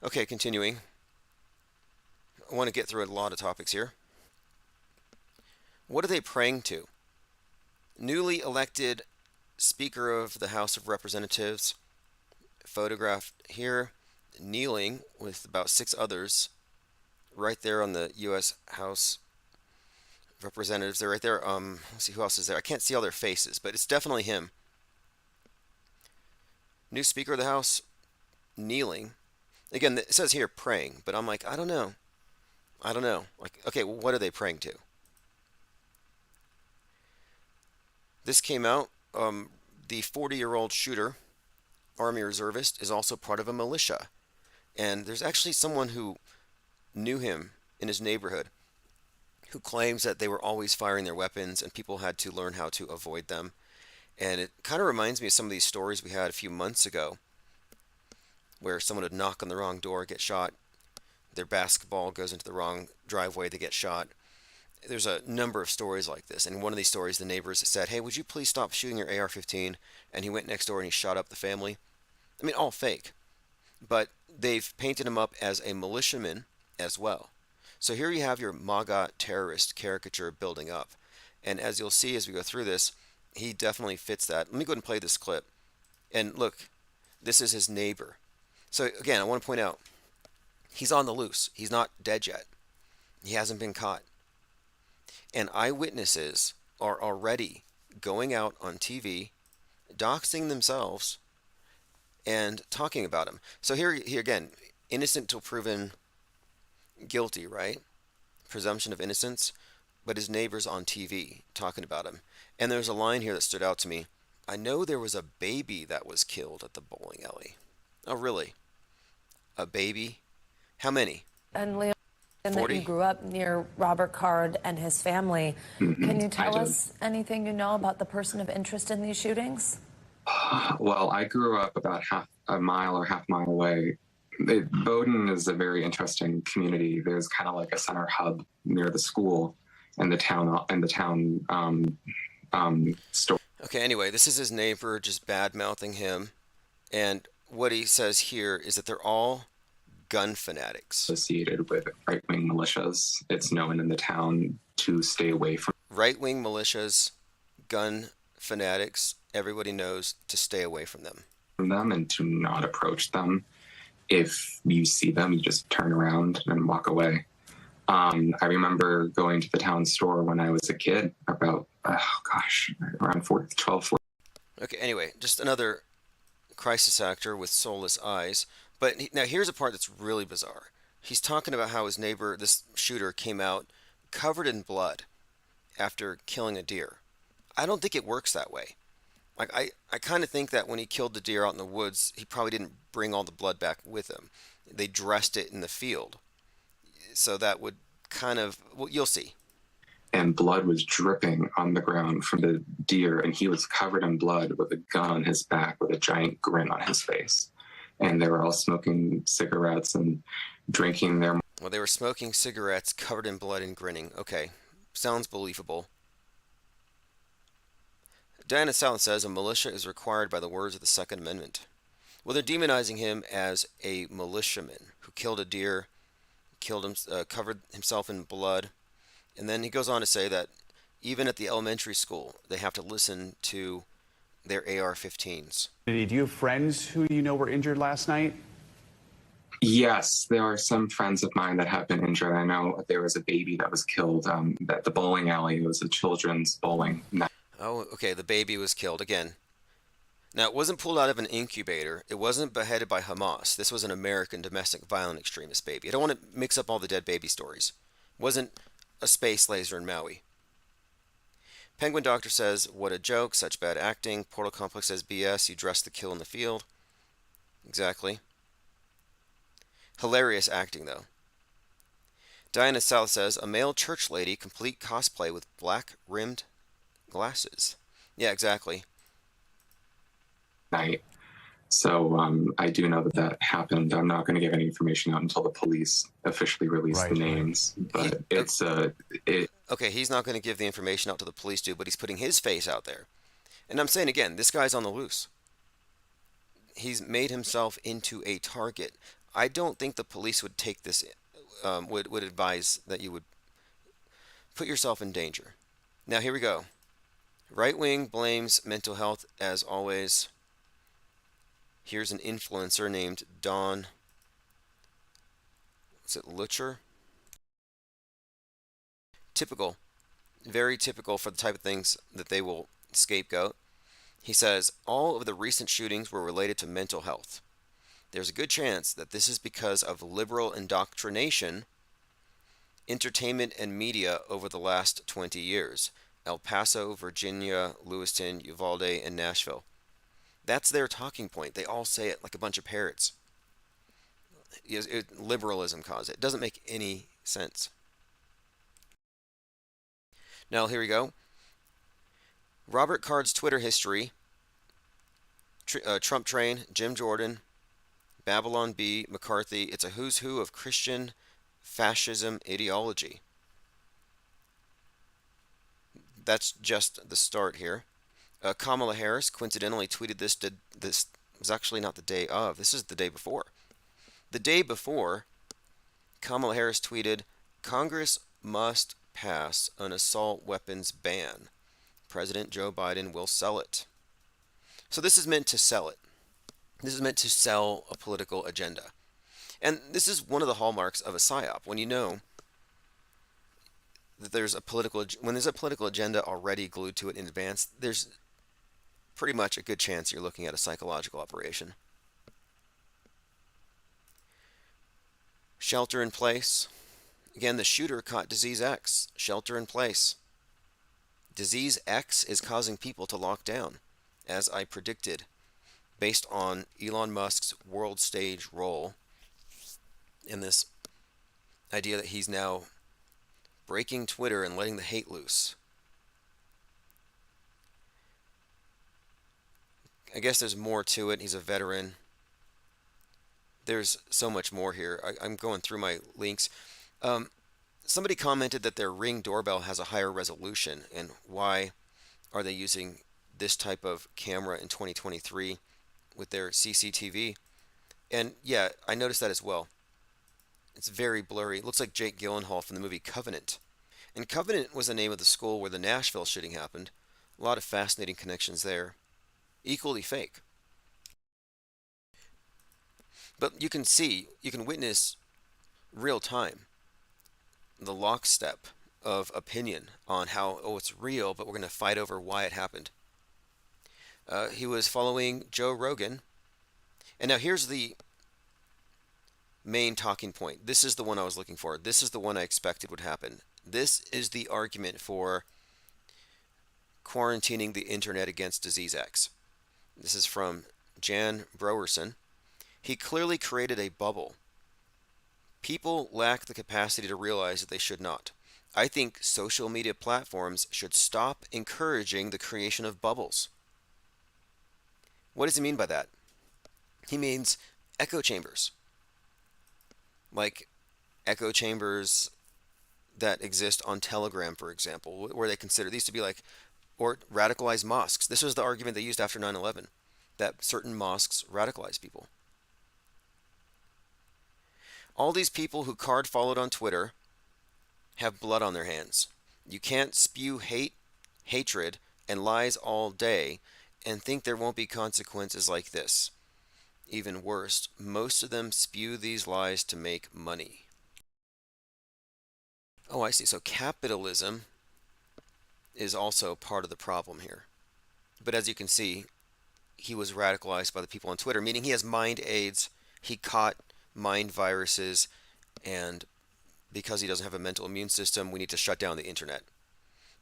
Okay, continuing. I want to get through a lot of topics here. What are they praying to? Newly elected Speaker of the House of Representatives, photographed here, kneeling with about 6 others, right there on the U.S. House of Representatives. They're right there. Let's see who else is there. I can't see all their faces, but it's definitely him. New Speaker of the House, kneeling. Again, it says here praying, but I'm like, I don't know. I don't know. Like, okay, well, what are they praying to? This came out. The 40-year-old shooter, Army reservist, is also part of a militia. And there's actually someone who knew him in his neighborhood who claims that they were always firing their weapons and people had to learn how to avoid them. And it kind of reminds me of some of these stories we had a few months ago where someone would knock on the wrong door, get shot, their basketball goes into the wrong driveway, they get shot. There's a number of stories like this. And in one of these stories, the neighbors said, "Hey, would you please stop shooting your AR-15?" And he went next door and he shot up the family. I mean, all fake. But they've painted him up as a militiaman as well. So here you have your MAGA terrorist caricature building up. And as you'll see as we go through this, he definitely fits that. Let me go ahead and play this clip. And look, this is his neighbor. So again, I want to point out, he's on the loose. He's not dead yet. He hasn't been caught. And eyewitnesses are already going out on TV, doxing themselves, and talking about him. So here again, innocent till proven guilty, right? Presumption of innocence. But his neighbor's on TV talking about him. And there's a line here that stood out to me. "I know there was a baby that was killed at the bowling alley." Oh, really? A baby? How many? And Leo, and that 40? you grew up near Robert Card and his family. Can you tell us anything you know about the person of interest in these shootings? Well, I grew up about half a mile away. Bowdoin is a very interesting community. There's kind of like a center hub near the school and the town store. Okay, anyway, this is his neighbor just bad-mouthing him. And what he says here is that they're all gun fanatics. Associated with right-wing militias. It's known in the town to stay away from right-wing militias, gun fanatics. Everybody knows to stay away from them. And to not approach them. If you see them, you just turn around and walk away. I remember going to the town store when I was a kid, about, around 12, 14. Okay, anyway, just another crisis actor with soulless eyes. But now here's a part that's really bizarre. He's talking about how his neighbor, this shooter, came out covered in blood after killing a deer. I don't think it works that way. Like I kind of think that when he killed the deer out in the woods, he probably didn't bring all the blood back with him. They dressed it in the field. So that would kind of, well, you'll see. And blood was dripping on the ground from the deer, and he was covered in blood with a gun on his back with a giant grin on his face. And they were all smoking cigarettes and drinking their... Well, they were smoking cigarettes covered in blood and grinning. Okay, sounds believable. Diana South says a militia is required by the words of the Second Amendment. Well, they're demonizing him as a militiaman who killed a deer, covered himself in blood. And then he goes on to say that even at the elementary school, they have to listen to their AR-15s. Do you have friends who you know were injured last night? Yes, there are some friends of mine that have been injured. I know there was a baby that was killed at the bowling alley. It was a children's bowling. Oh, okay, the baby was killed. Again, Now, it wasn't pulled out of an incubator. It wasn't beheaded by Hamas. This was an American domestic violent extremist baby. I don't want to mix up all the dead baby stories. It wasn't a space laser in Maui. Penguin Doctor says, what a joke, such bad acting. Portal Complex says, BS, you dressed the kill in the field. Exactly. Hilarious acting, though. Diana South says, a male church lady, complete cosplay with black rimmed glasses. Yeah, exactly. Night. So I do know that that happened. I'm not going to give any information out until the police officially release the names. But Okay, he's not going to give the information out to the police, but he's putting his face out there. And I'm saying again, this guy's on the loose. He's made himself into a target. I don't think the police would take this, would advise that you would put yourself in danger. Now, here we go. Right wing blames mental health as always. Here's an influencer named Dawn. Is it Lutcher? Typical. Very typical for the type of things that they will scapegoat. He says, all of the recent shootings were related to mental health. There's a good chance that this is because of liberal indoctrination, entertainment, and media over the last 20 years. El Paso, Virginia, Lewiston, Uvalde, and Nashville. That's their talking point. They all say it like a bunch of parrots. Liberalism caused it. It doesn't make any sense. Now, here we go. Robert Card's Twitter history. Trump Train, Jim Jordan, Babylon Bee, McCarthy. It's a who's who of Christian fascism ideology. That's just the start here. Kamala Harris coincidentally tweeted this. This was actually not the day of. This is the day before. The day before, Kamala Harris tweeted, Congress must pass an assault weapons ban. President Joe Biden will sell it. So this is meant to sell it. This is meant to sell a political agenda. And this is one of the hallmarks of a psyop. When you know that there's a political agenda already glued to it in advance, there's pretty much a good chance you're looking at a psychological operation. Shelter in place. Again, the shooter caught disease X. Shelter in place. Disease X is causing people to lock down, as I predicted, based on Elon Musk's world stage role in this idea that he's now breaking Twitter and letting the hate loose. I guess there's more to it. He's a veteran. There's so much more here. I'm going through my links. Somebody commented that their Ring doorbell has a higher resolution, and why are they using this type of camera in 2023 with their CCTV? And yeah, I noticed that as well. It's very blurry. It looks like Jake Gyllenhaal from the movie Covenant. And Covenant was the name of the school where the Nashville shooting happened. A lot of fascinating connections there. Equally fake. But you can witness real time the lockstep of opinion on how, oh, it's real, but we're going to fight over why it happened. He was following Joe Rogan. And now here's the main talking point. This is the one I was looking for. This is the one I expected would happen. This is the argument for quarantining the internet against disease X. This is from Jan Browerson. He clearly created a bubble. People lack the capacity to realize that they should not. I think social media platforms should stop encouraging the creation of bubbles. What does he mean by that? He means echo chambers. Like echo chambers that exist on Telegram, for example, where they consider these to be like, or radicalized mosques. This was the argument they used after 9/11, that certain mosques radicalize people. All these people who Card followed on Twitter have blood on their hands. You can't spew hate, hatred, and lies all day and think there won't be consequences like this. Even worse, most of them spew these lies to make money. Oh, I see. So capitalism is also part of the problem here. But as you can see, he was radicalized by the people on Twitter, meaning he has mind aids, he caught mind viruses, and because he doesn't have a mental immune system, we need to shut down the internet.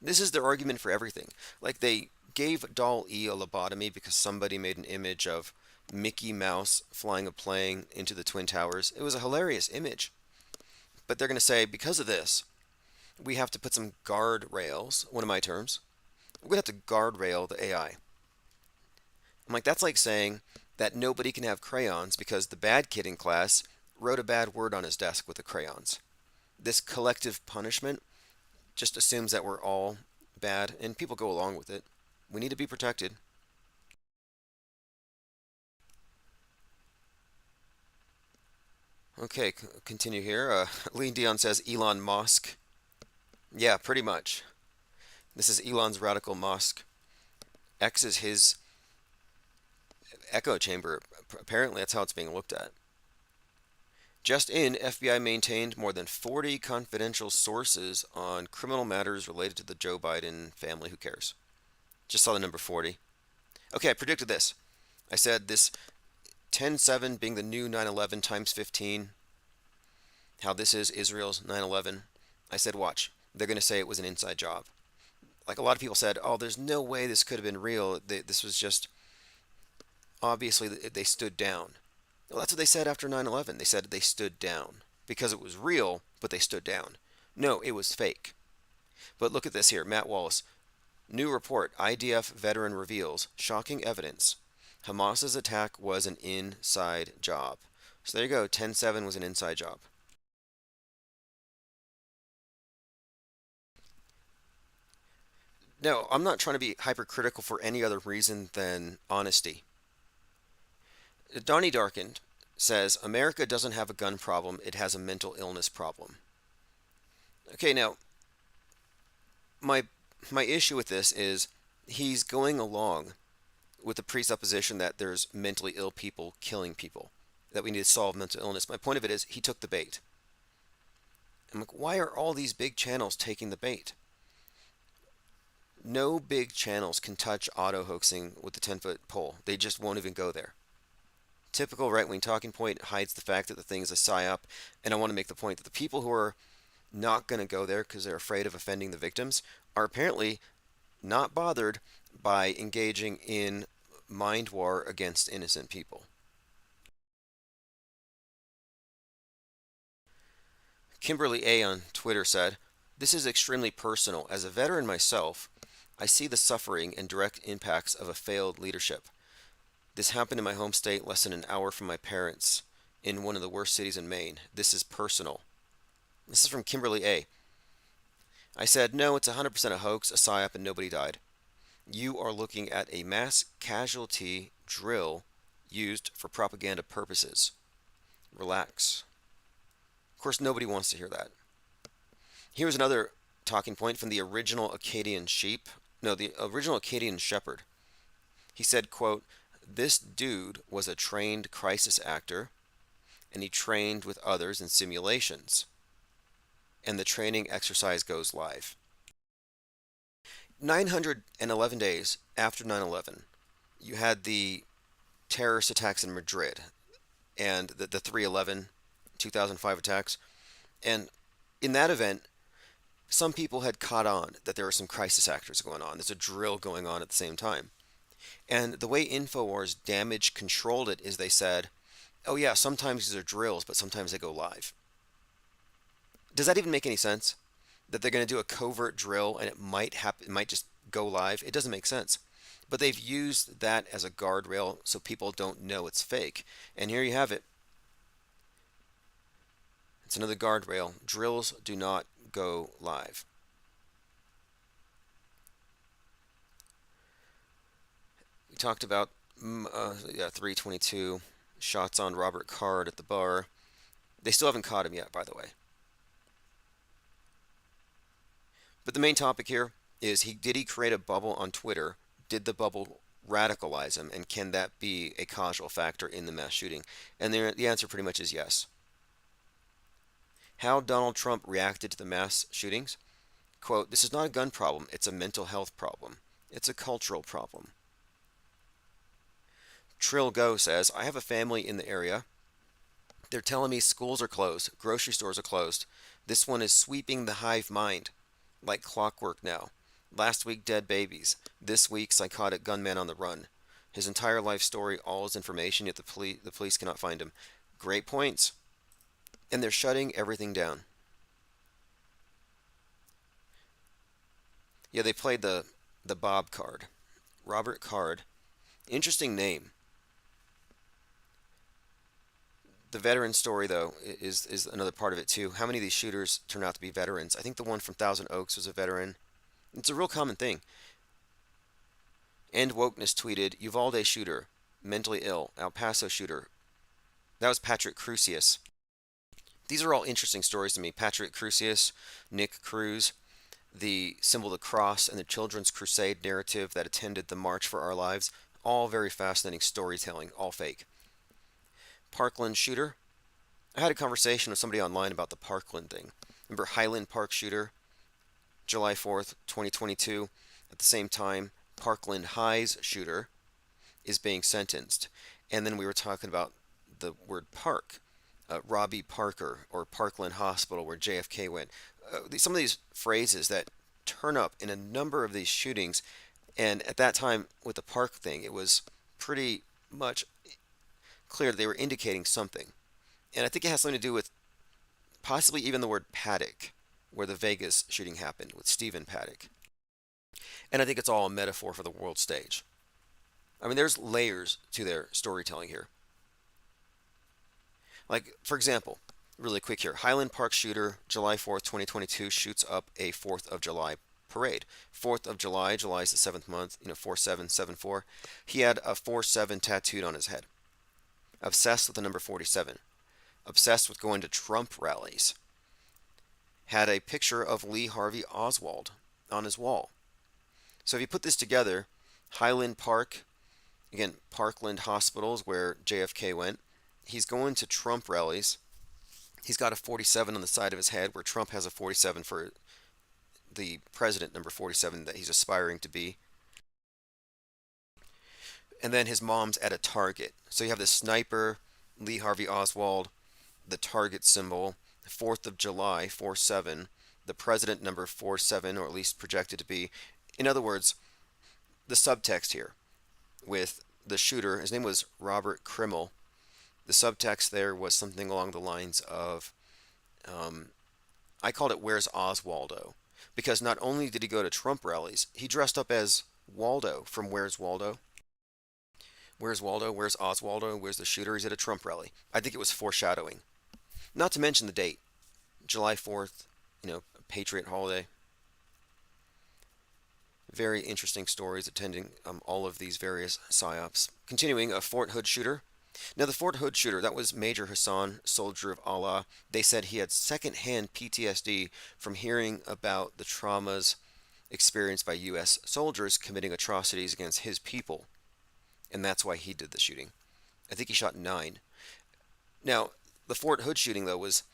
This is their argument for everything. Like they gave Doll E a lobotomy because somebody made an image of Mickey Mouse flying a plane into the Twin Towers. It was a hilarious image. But they're going to say, because of this, we have to put some guardrails, one of my terms. We're going to have to guardrail the AI. I'm like, that's like saying that nobody can have crayons because the bad kid in class wrote a bad word on his desk with the crayons. This collective punishment just assumes that we're all bad, and people go along with it. We need to be protected. Okay, continue here. Lee Dion says Elon Musk. Yeah, pretty much. This is Elon's radical Musk. X is his echo chamber. Apparently, that's how it's being looked at. Just in, FBI maintained more than 40 confidential sources on criminal matters related to the Joe Biden family. Who cares? Just saw the number 40. Okay, I predicted this. I said this 10/7 being the new 9/11 times 15. How this is Israel's 9/11. I said, watch. They're going to say it was an inside job. Like a lot of people said, oh, there's no way this could have been real. This was just, obviously, they stood down. Well, that's what they said after 9/11. They said they stood down because it was real, but they stood down. No, it was fake. But look at this here. Matt Wallace. New report. IDF veteran reveals shocking evidence. Hamas's attack was an inside job. So there you go. 10/7 was an inside job. No, I'm not trying to be hypercritical for any other reason than honesty. Donnie Darkened says America doesn't have a gun problem, it has a mental illness problem. Okay, now my issue with this is he's going along with the presupposition that there's mentally ill people killing people, that we need to solve mental illness. My point of it is he took the bait. I'm like, why are all these big channels taking the bait? No big channels can touch auto hoaxing with the 10-foot pole. They just won't even go there. Typical right-wing talking point hides the fact that the thing is a psyop, and I want to make the point that the people who are not going to go there because they're afraid of offending the victims are apparently not bothered by engaging in mind war against innocent people. Kimberly A. on Twitter said, "This is extremely personal. As a veteran myself, I see the suffering and direct impacts of a failed leadership. This happened in my home state less than an hour from my parents in one of the worst cities in Maine. This is personal." This is from Kimberly A. I said, no, it's 100% a hoax, a psyop, and nobody died. You are looking at a mass casualty drill used for propaganda purposes. Relax. Of course, nobody wants to hear that. Here's another talking point from the original Akkadian shepherd. He said, quote, "This dude was a trained crisis actor, and he trained with others in simulations. And the training exercise goes live." 911 days after 9/11, you had the terrorist attacks in Madrid and the 3/11 2005 attacks. And in that event, some people had caught on that there were some crisis actors going on. There's a drill going on at the same time. And the way InfoWars damage controlled it is they said, oh yeah, sometimes these are drills, but sometimes they go live. Does that even make any sense? That they're going to do a covert drill and it might happen, it might just go live? It doesn't make sense. But they've used that as a guardrail so people don't know it's fake. And here you have it. It's another guardrail. Drills do not go live. We talked about 322 shots on Robert Card at the bar. They still haven't caught him yet, by the way. But the main topic here is did he create a bubble on Twitter? Did the bubble radicalize him? And can that be a causal factor in the mass shooting? And the answer pretty much is yes. How Donald Trump reacted to the mass shootings? Quote, "This is not a gun problem. It's a mental health problem. It's a cultural problem." Trill Go says, I have a family in the area. They're telling me schools are closed, grocery stores are closed. This one is sweeping the hive mind like clockwork now. Last week, dead babies. This week, psychotic gunman on the run. His entire life story, all his information, yet the police cannot find him. Great points. And they're shutting everything down. Yeah, they played the Bob card. Robert Card. Interesting name. The veteran story, though, is another part of it, too. How many of these shooters turn out to be veterans? I think the one from Thousand Oaks was a veteran. It's a real common thing. End Wokeness tweeted, Uvalde shooter, mentally ill, El Paso shooter. That was Patrick Crusius. These are all interesting stories to me. Patrick Crusius, Nick Cruz, the symbol of the cross, and the Children's Crusade narrative that attended the March for Our Lives. All very fascinating storytelling, all fake. Parkland shooter. I had a conversation with somebody online about the Parkland thing. Remember Highland Park shooter, July 4th, 2022. At the same time, Parkland Highs shooter is being sentenced. And then we were talking about the word park. Robbie Parker or Parkland Hospital where JFK went. Some of these phrases that turn up in a number of these shootings. And at that time with the park thing, it was pretty much clear that they were indicating something. And I think it has something to do with possibly even the word Paddock, where the Vegas shooting happened with Stephen Paddock. And I think it's all a metaphor for the world stage. I mean, there's layers to their storytelling here. Like, for example, really quick here, Highland Park shooter, July 4th, 2022, shoots up a 4th of July parade. 4th of July, July is the 7th month, 4774. He had a 47 tattooed on his head. Obsessed with the number 47. Obsessed with going to Trump rallies. Had a picture of Lee Harvey Oswald on his wall. So if you put this together, Highland Park, again, Parkland Hospitals where JFK went, he's going to Trump rallies. He's got a 47 on the side of his head where Trump has a 47 for the president, number 47, that he's aspiring to be. And then his mom's at a Target. So you have the sniper, Lee Harvey Oswald, the Target symbol, 4th of July, 47, the president, number 47, or at least projected to be. In other words, the subtext here with the shooter, his name was Robert Krimmel. The subtext there was something along the lines of, I called it Where's Oswaldo? Because not only did he go to Trump rallies, he dressed up as Waldo from Where's Waldo? Where's Waldo? Where's Oswaldo? Where's the shooter? He's at a Trump rally. I think it was foreshadowing. Not to mention the date. July 4th, Patriot holiday. Very interesting stories attending all of these various psyops. Continuing, a Fort Hood shooter. Now, the Fort Hood shooter, that was Major Hassan, soldier of Allah. They said he had secondhand PTSD from hearing about the traumas experienced by U.S. soldiers committing atrocities against his people. And that's why he did the shooting. I think he shot 9. Now, the Fort Hood shooting, though, was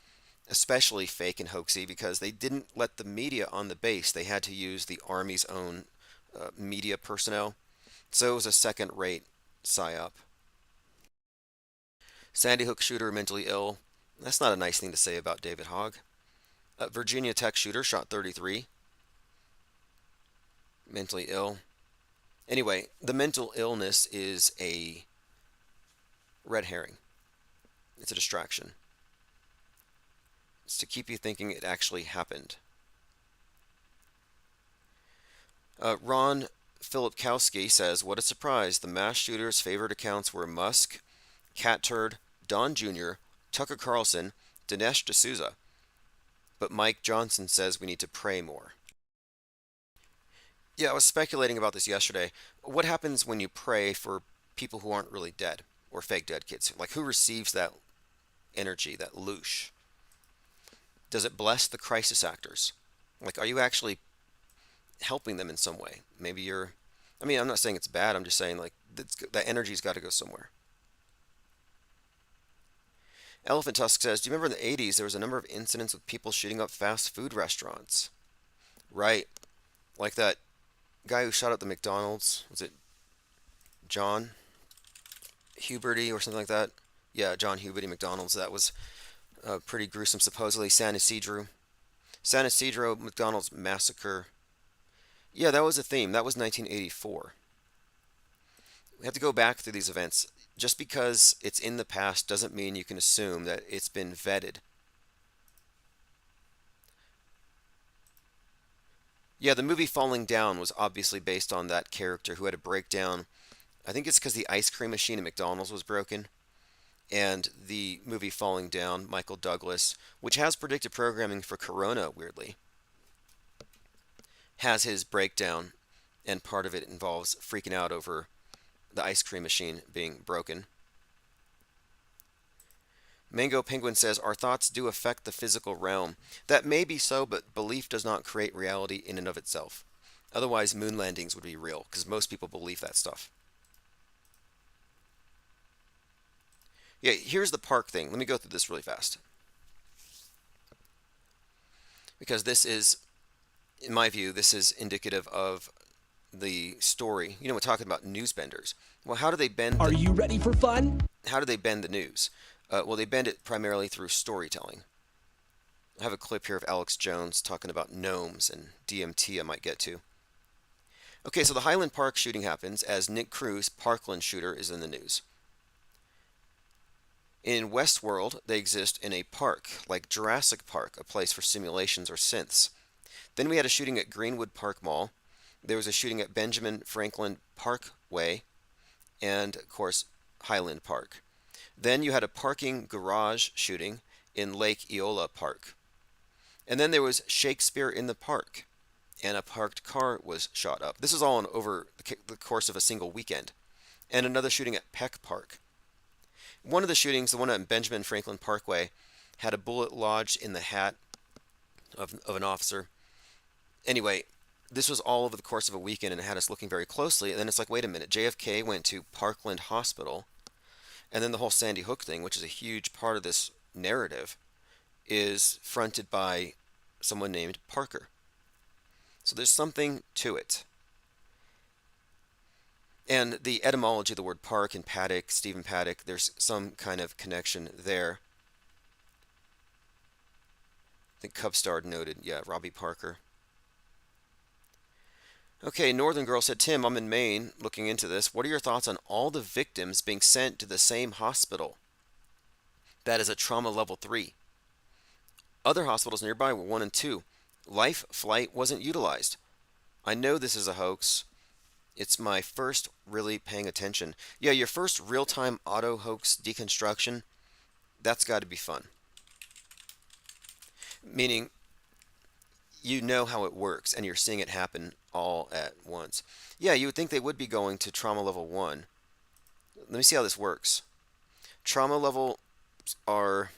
especially fake and hoaxy because they didn't let the media on the base. They had to use the Army's own media personnel. So it was a second-rate psyop. Sandy Hook shooter mentally ill. That's not a nice thing to say about David Hogg. Virginia Tech shooter shot 33. Mentally ill. Anyway, the mental illness is a red herring. It's a distraction. It's to keep you thinking it actually happened. Ron Filipkowski says, what a surprise. The mass shooter's favorite accounts were Musk, Cat Turd, Don Jr., Tucker Carlson, Dinesh D'Souza. But Mike Johnson says we need to pray more. Yeah, I was speculating about this yesterday. What happens when you pray for people who aren't really dead or fake dead kids? Like, who receives that energy, that loosh? Does it bless the crisis actors? Like, are you actually helping them in some way? Maybe I'm not saying it's bad. I'm just saying, like, that energy's got to go somewhere. Elephant Tusk says, do you remember in the 80s there was a number of incidents with people shooting up fast food restaurants? Right. Like that guy who shot up the McDonald's. Was it John? Huberty or something like that. Yeah, John Huberty McDonald's. That was pretty gruesome, supposedly. San Isidro McDonald's massacre. Yeah, that was a theme. That was 1984. We have to go back through these events. Just because it's in the past doesn't mean you can assume that it's been vetted. Yeah, the movie Falling Down was obviously based on that character who had a breakdown. I think it's because the ice cream machine at McDonald's was broken. And the movie Falling Down, Michael Douglas, which has predictive programming for Corona, weirdly, has his breakdown, and part of it involves freaking out over the ice cream machine being broken. Mango Penguin says, our thoughts do affect the physical realm. That may be so, but belief does not create reality in and of itself. Otherwise, moon landings would be real, because most people believe that stuff. Yeah, here's the park thing. Let me go through this really fast. Because this is, in my view, this is indicative of the story. You know, we're talking about news benders. Well, how do they bend? Are you ready for fun? How do they bend the news? Well, they bend it primarily through storytelling. I have a clip here of Alex Jones talking about gnomes and DMT I might get to. Okay, so the Highland Park shooting happens as Nick Cruz, Parkland shooter, is in the news. In Westworld, they exist in a park, like Jurassic Park, a place for simulations or synths. Then we had a shooting at Greenwood Park Mall. There was a shooting at Benjamin Franklin Parkway, and, of course, Highland Park. Then you had a parking garage shooting in Lake Eola Park. And then there was Shakespeare in the Park, and a parked car was shot up. This is all over the course of a single weekend. And another shooting at Peck Park. One of the shootings, the one at Benjamin Franklin Parkway, had a bullet lodged in the hat of an officer. Anyway, this was all over the course of a weekend, and it had us looking very closely. And then it's like, wait a minute, JFK went to Parkland Hospital, and then the whole Sandy Hook thing, which is a huge part of this narrative, is fronted by someone named Parker. So there's something to it. And the etymology of the word park and Paddock, Stephen Paddock, there's some kind of connection there. I think Cubstar noted, yeah, Robbie Parker. Okay, Northern Girl said, Tim, I'm in Maine looking into this. What are your thoughts on all the victims being sent to the same hospital? That is a trauma level 3. Other hospitals nearby were 1 and 2. Life flight wasn't utilized. I know this is a hoax. It's my first really paying attention. Yeah, your first real-time auto hoax deconstruction, that's got to be fun. Meaning, you know how it works, and you're seeing it happen all at once. Yeah, you would think they would be going to trauma level 1. Let me see how this works. Trauma level are,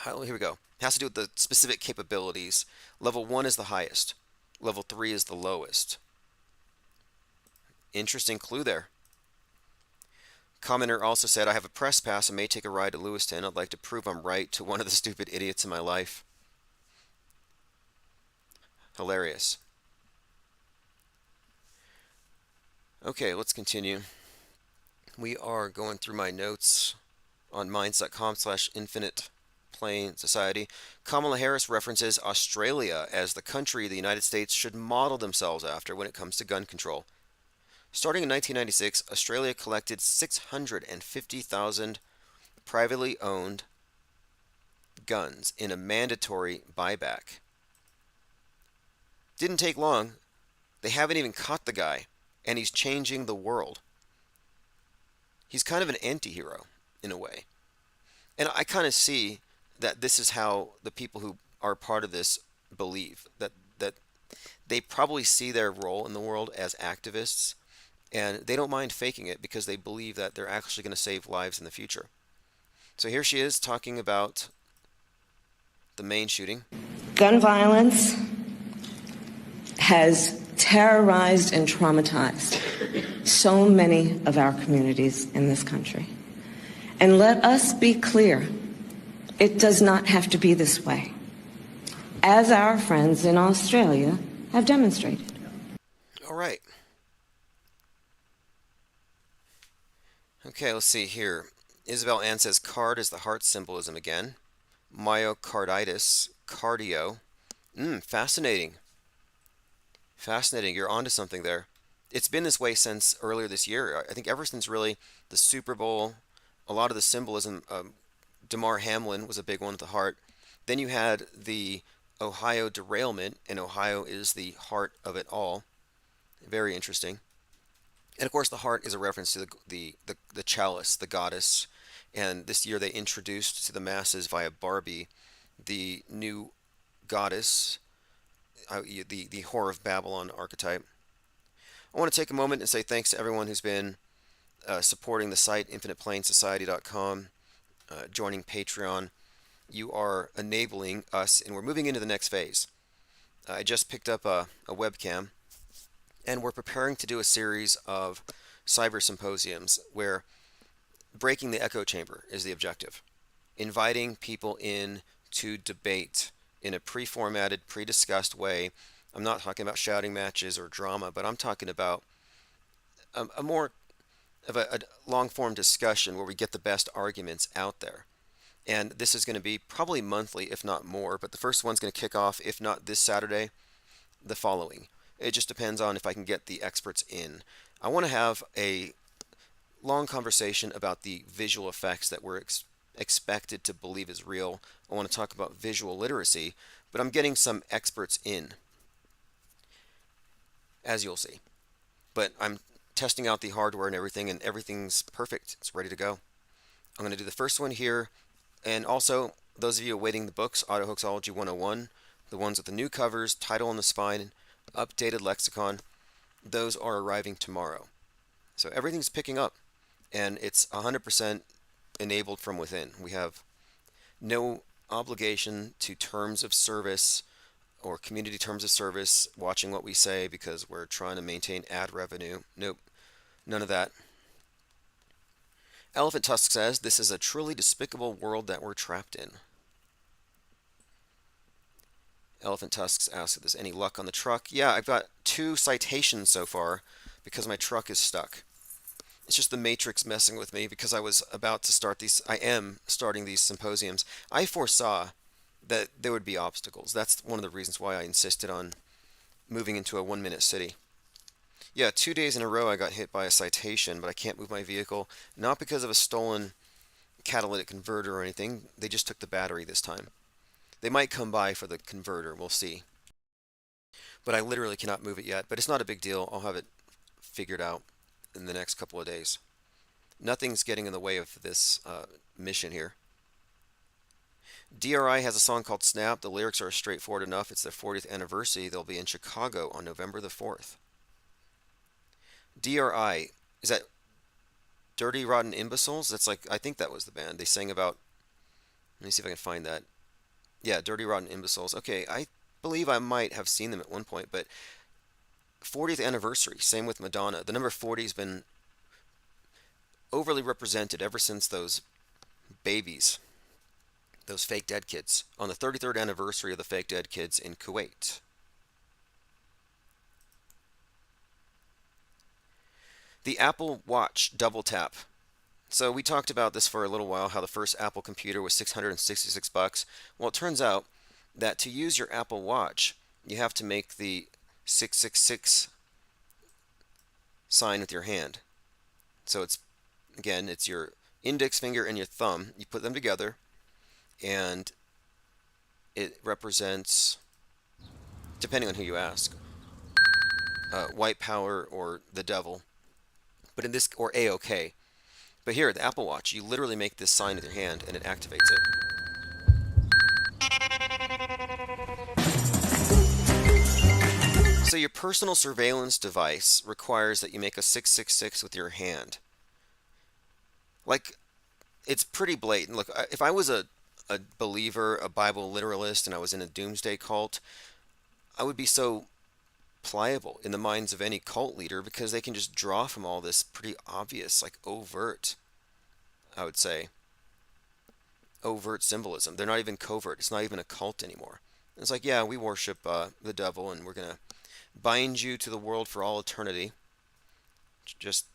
here we go. It has to do with the specific capabilities. Level 1 is the highest. Level 3 is the lowest. Interesting clue there. Commenter also said, I have a press pass and may take a ride to Lewiston. I'd like to prove I'm right to one of the stupid idiots in my life. Hilarious. Okay, let's continue. We are going through my notes on minds.com/infinite plane society. Kamala Harris references Australia as the country the United States should model themselves after when it comes to gun control. Starting in 1996, Australia collected 650,000 privately owned guns in a mandatory buyback. Didn't take long. They haven't even caught the guy, and he's changing the world. He's kind of an anti-hero, in a way. And I kind of see that this is how the people who are part of this believe, that they probably see their role in the world as activists, and they don't mind faking it because they believe that they're actually going to save lives in the future. So here she is talking about the Maine shooting. Gun violence has terrorized and traumatized so many of our communities in this country. And let us be clear, it does not have to be this way, as our friends in Australia have demonstrated. All right. Okay, let's see here. Isabel Ann says card is the heart symbolism again. Myocarditis, cardio. Fascinating. Fascinating. You're onto something there. It's been this way since earlier this year. I think ever since really the Super Bowl, a lot of the symbolism. Damar Hamlin was a big one at the heart. Then you had the Ohio derailment, and Ohio is the heart of it all. Very interesting. And of course, the heart is a reference to the chalice, the goddess. And this year they introduced to the masses via Barbie the new goddess, the Whore of Babylon archetype. I want to take a moment and say thanks to everyone who's been supporting the site, infiniteplainsociety.com, joining Patreon. You are enabling us, and we're moving into the next phase. I just picked up a webcam, and we're preparing to do a series of cyber symposiums where breaking the echo chamber is the objective. Inviting people in to debate in a pre-formatted, pre-discussed way. I'm not talking about shouting matches or drama, but I'm talking about a more of a long-form discussion where we get the best arguments out there. And this is going to be probably monthly, if not more, but the first one's going to kick off, if not this Saturday, the following. It just depends on if I can get the experts in. I want to have a long conversation about the visual effects that we're expected to believe is real. I want to talk about visual literacy, but I'm getting some experts in, as you'll see. But I'm testing out the hardware and everything's perfect. It's ready to go. I'm going to do the first one here, and also those of you awaiting the books, Autohoaxology 101, the ones with the new covers, title on the spine, updated lexicon, those are arriving tomorrow. So everything's picking up, and it's 100% enabled from within. We have no obligation to terms of service or community terms of service, watching what we say because we're trying to maintain ad revenue. Nope, none of that. Elephant Tusk says, this is a truly despicable world that we're trapped in. Elephant Tusks asks if there's any luck on the truck. Yeah, I've got 2 citations so far because my truck is stuck. It's just the matrix messing with me because I was about to start these. I am starting these symposiums. I foresaw that there would be obstacles. That's one of the reasons why I insisted on moving into a 1-minute city. Yeah, 2 days in a row I got hit by a citation, but I can't move my vehicle. Not because of a stolen catalytic converter or anything. They just took the battery this time. They might come by for the converter. We'll see. But I literally cannot move it yet. But it's not a big deal. I'll have it figured out in the next couple of days. Nothing's getting in the way of this mission here. DRI has a song called Snap. The lyrics are straightforward enough. It's their 40th anniversary. They'll be in Chicago on November the 4th. DRI, is that Dirty Rotten Imbeciles? That's like, I think that was the band. They sang about, let me see if I can find that. Yeah, Dirty Rotten Imbeciles. Okay, I believe I might have seen them at one point, but 40th anniversary, same with Madonna. The number 40 has been overly represented ever since those babies, those fake dead kids, on the 33rd anniversary of the fake dead kids in Kuwait. The Apple Watch double tap. So we talked about this for a little while, how the first Apple computer was $666. Well, it turns out that to use your Apple Watch, you have to make the 666 sign with your hand. So it's, again, it's your index finger and your thumb. You put them together, and it represents, depending on who you ask, white power or the devil. But in this, or A-OK. But here, the Apple Watch, you literally make this sign with your hand and it activates it. So your personal surveillance device requires that you make a 666 with your hand. Like, it's pretty blatant. Look, if I was a believer, a Bible literalist, and I was in a doomsday cult, I would be so pliable in the minds of any cult leader because they can just draw from all this pretty obvious, like overt, I would say, overt symbolism. They're not even covert. It's not even a cult anymore. It's like, yeah, we worship the devil, and we're going to bind you to the world for all eternity. Just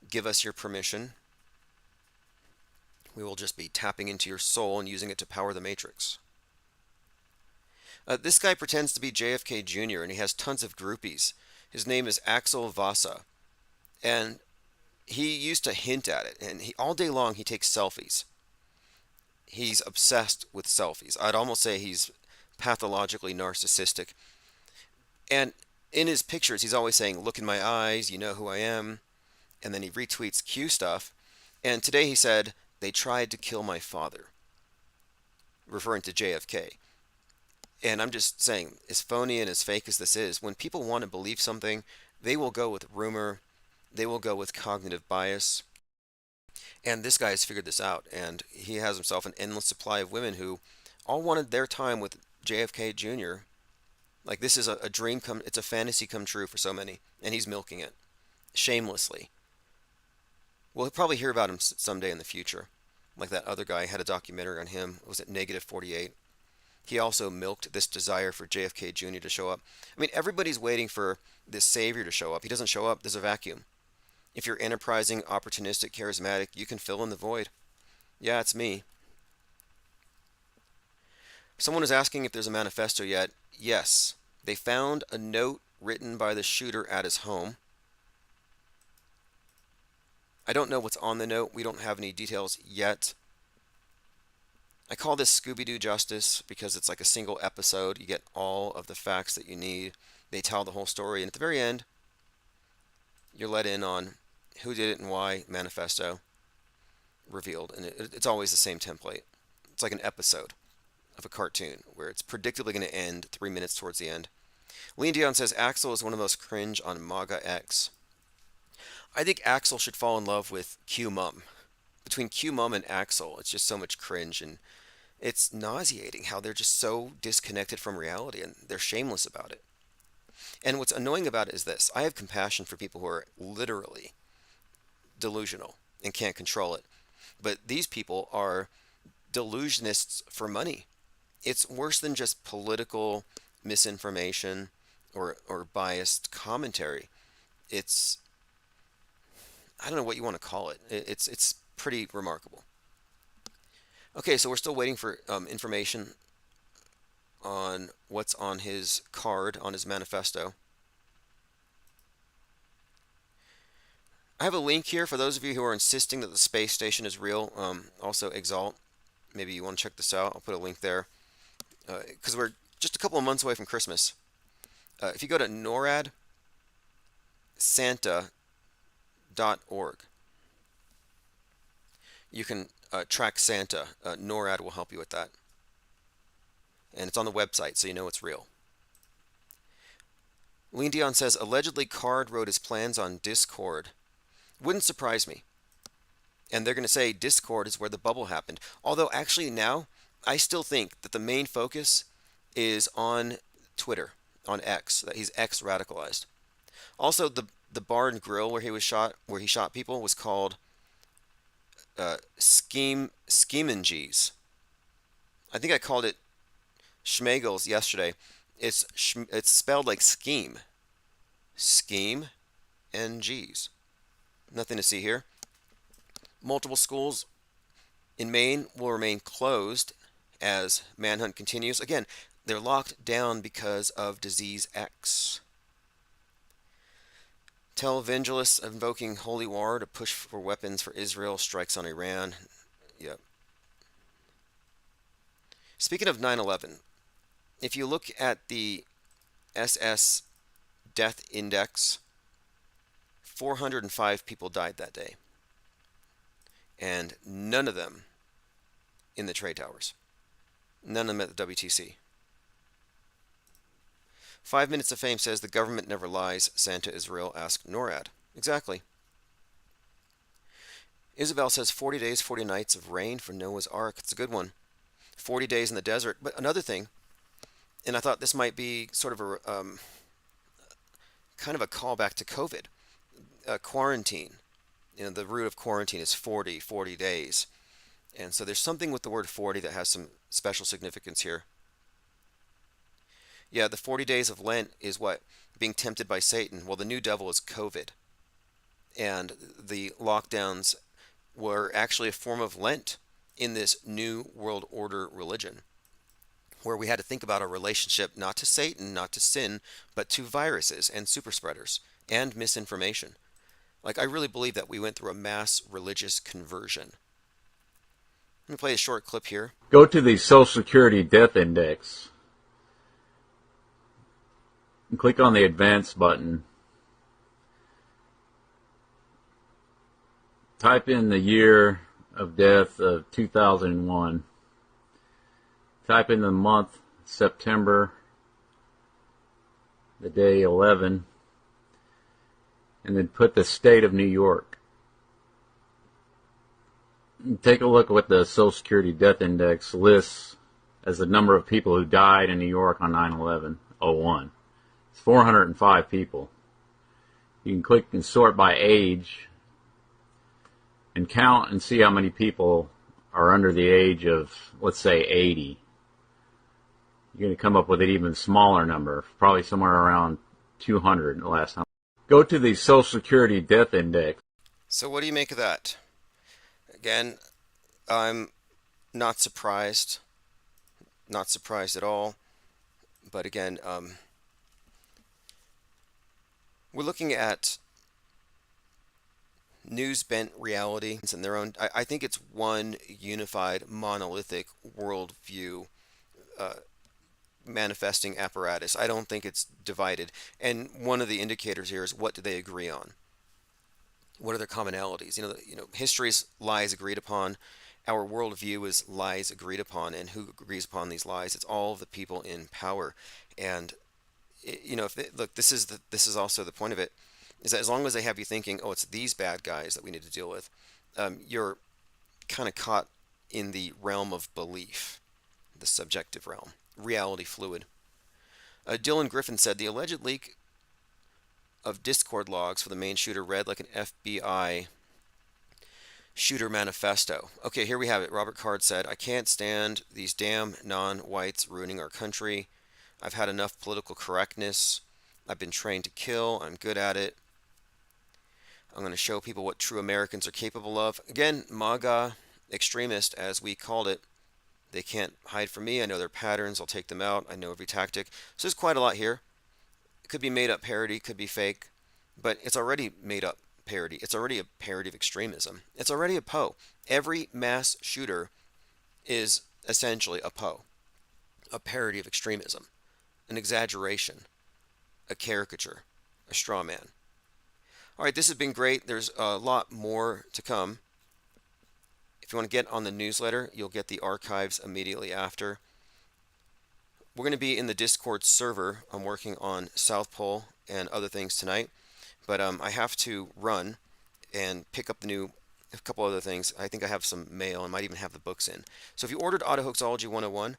give us your permission. We will just be tapping into your soul and using it to power the matrix. This guy pretends to be JFK Jr. and he has tons of groupies. His name is Axel Vasa, and he used to hint at it. And all day long he takes selfies. He's obsessed with selfies. I'd almost say he's pathologically narcissistic. And in his pictures, he's always saying, "Look in my eyes, you know who I am." And then he retweets Q stuff. And today he said, "They tried to kill my father," referring to JFK. And I'm just saying, as phony and as fake as this is, when people want to believe something, they will go with rumor, they will go with cognitive bias. And this guy has figured this out, and he has himself an endless supply of women who all wanted their time with JFK Jr. Like, this is a dream it's a fantasy come true for so many, and he's milking it shamelessly. We'll probably hear about him someday in the future. Like that other guy had a documentary on him. Was it Negative 48? He also milked this desire for JFK Jr. to show up. I mean, everybody's waiting for this savior to show up. He doesn't show up, there's a vacuum. If you're enterprising, opportunistic, charismatic, you can fill in the void. Yeah, it's me. Someone is asking if there's a manifesto yet. Yes. They found a note written by the shooter at his home. I don't know what's on the note. We don't have any details yet. I call this Scooby-Doo Justice because it's like a single episode. You get all of the facts that you need. They tell the whole story. And at the very end, you're let in on who did it and why. Manifesto revealed. And it's always the same template. It's like an episode of a cartoon where it's predictably going to end 3 minutes towards the end. Lean Dion says Axel is one of the most cringe on MAGA X. I think Axel should fall in love with Q Mum. Between Q Mum and Axel, it's just so much cringe, and it's nauseating how they're just so disconnected from reality, and they're shameless about it. And what's annoying about it is this. I have compassion for people who are literally delusional and can't control it. But these people are delusionists for money. It's worse than just political misinformation or biased commentary. It's, I don't know what you want to call it. It's pretty remarkable. Okay, so we're still waiting for information on what's on his card, on his manifesto. I have a link here for those of you who are insisting that the space station is real. Also, Exalt. Maybe you want to check this out. I'll put a link there. Because we're just a couple of months away from Christmas. If you go to NORADSanta.org, you can track Santa. NORAD will help you with that. And it's on the website, so you know it's real. Lean Dion says, allegedly Card wrote his plans on Discord. Wouldn't surprise me. And they're going to say Discord is where the bubble happened. Although actually now, I still think that the main focus is on Twitter, on X, that he's X radicalized. Also, the bar and grill where he shot people was called Schemengees. I think I called it Schmegels yesterday. It's spelled like scheme. Scheme and G's. Nothing to see here. Multiple schools in Maine will remain closed as manhunt continues. Again, they're locked down because of disease X. Televangelists invoking holy war to push for weapons for Israel, strikes on Iran. Yep. Speaking of 9/11, if you look at the SS death index, 405 people died that day. And none of them in the trade towers. None of them at the WTC. 5 Minutes of Fame says the government never lies. Santa is real. Ask NORAD. Exactly. Isabel says 40 days, 40 nights of rain for Noah's Ark. It's a good one. 40 days in the desert. But another thing, and I thought this might be sort of a kind of a callback to COVID. Quarantine. You know, the root of quarantine is 40 days. And so there's something with the word 40 that has some special significance here. Yeah, the 40 days of Lent is what? Being tempted by Satan. Well, the new devil is COVID. And the lockdowns were actually a form of Lent in this new world order religion, where we had to think about our relationship not to Satan, not to sin, but to viruses and super spreaders and misinformation. Like, I really believe that we went through a mass religious conversion. Let me play a short clip here. Go to the Social Security Death Index and click on the Advanced button. Type in the year of death of 2001. Type in the month September, the day 11, and then put the state of New York. Take a look at what the Social Security Death Index lists as the number of people who died in New York on 9/11/01. It's 405 people. You can click and sort by age and count and see how many people are under the age of, let's say, 80. You're going to come up with an even smaller number, probably somewhere around 200 the last time. Go to the Social Security Death Index. So what do you make of that? Again, I'm not surprised. Not surprised at all. But again, we're looking at news-bent reality and their own. I think it's one unified, monolithic worldview manifesting apparatus. I don't think it's divided. And one of the indicators here is, what do they agree on? What are their commonalities? History is lies agreed upon. Our worldview is lies agreed upon. And who agrees upon these lies? It's all of the people in power. And look, this is also the point of it, is that as long as they have you thinking, oh, it's these bad guys that we need to deal with, you're kind of caught in the realm of belief, the subjective realm, reality fluid. Dylan Griffin said the alleged leak of Discord logs for the main shooter read like an FBI shooter manifesto. Okay, here we have it. Robert Card said, I can't stand these damn non-whites ruining our country. I've had enough political correctness. I've been trained to kill. I'm good at it. I'm going to show people what true Americans are capable of. Again, MAGA extremist, as we called it. They can't hide from me. I know their patterns. I'll take them out. I know every tactic. So there's quite a lot here. It could be made up parody, could be fake, but it's already made up parody. It's already a parody of extremism. It's already a Poe. Every mass shooter is essentially a Poe, a parody of extremism, an exaggeration, a caricature, a straw man. All right, this has been great. There's a lot more to come. If you want to get on the newsletter, you'll get the archives immediately after. We're going to be in the Discord server. I'm working on South Pole and other things tonight, but I have to run and pick up a couple other things. I think I have some mail. I might even have the books in. So if you ordered Autohoaxology 101,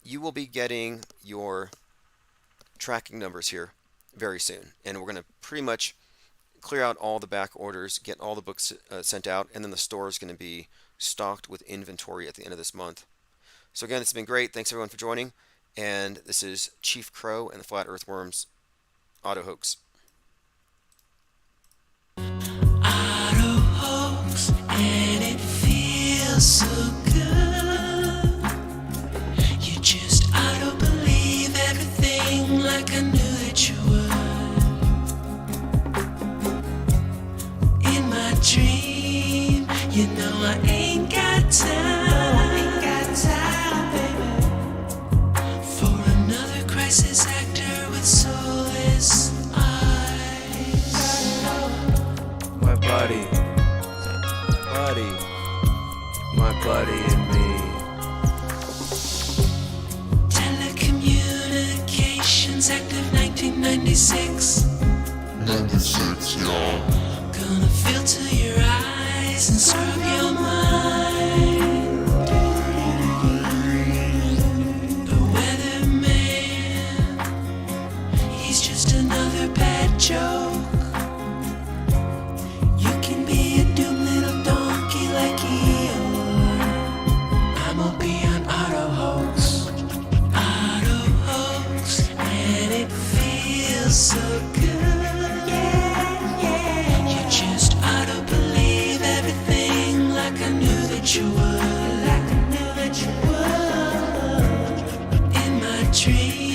you will be getting your tracking numbers here very soon. And we're going to pretty much clear out all the back orders, get all the books sent out, and then the store is going to be stocked with inventory at the end of this month. So again, it's been great. Thanks everyone for joining. And this is Chief Crow and the Flat Earthworms Auto Hoax. Auto hoax, and it feels so good. You just auto believe everything like I knew that you would. In my dream, you know I ain't got time. Crisis actor with soulless eyes. My buddy, and me. Telecommunications Act of 1996. 96, y'all. Gonna filter your eyes and scrub your mind. Joke. You can be a doomed little donkey like Eeyore. I'm gonna be an auto hoax, and it feels so good. Yeah, yeah. tree.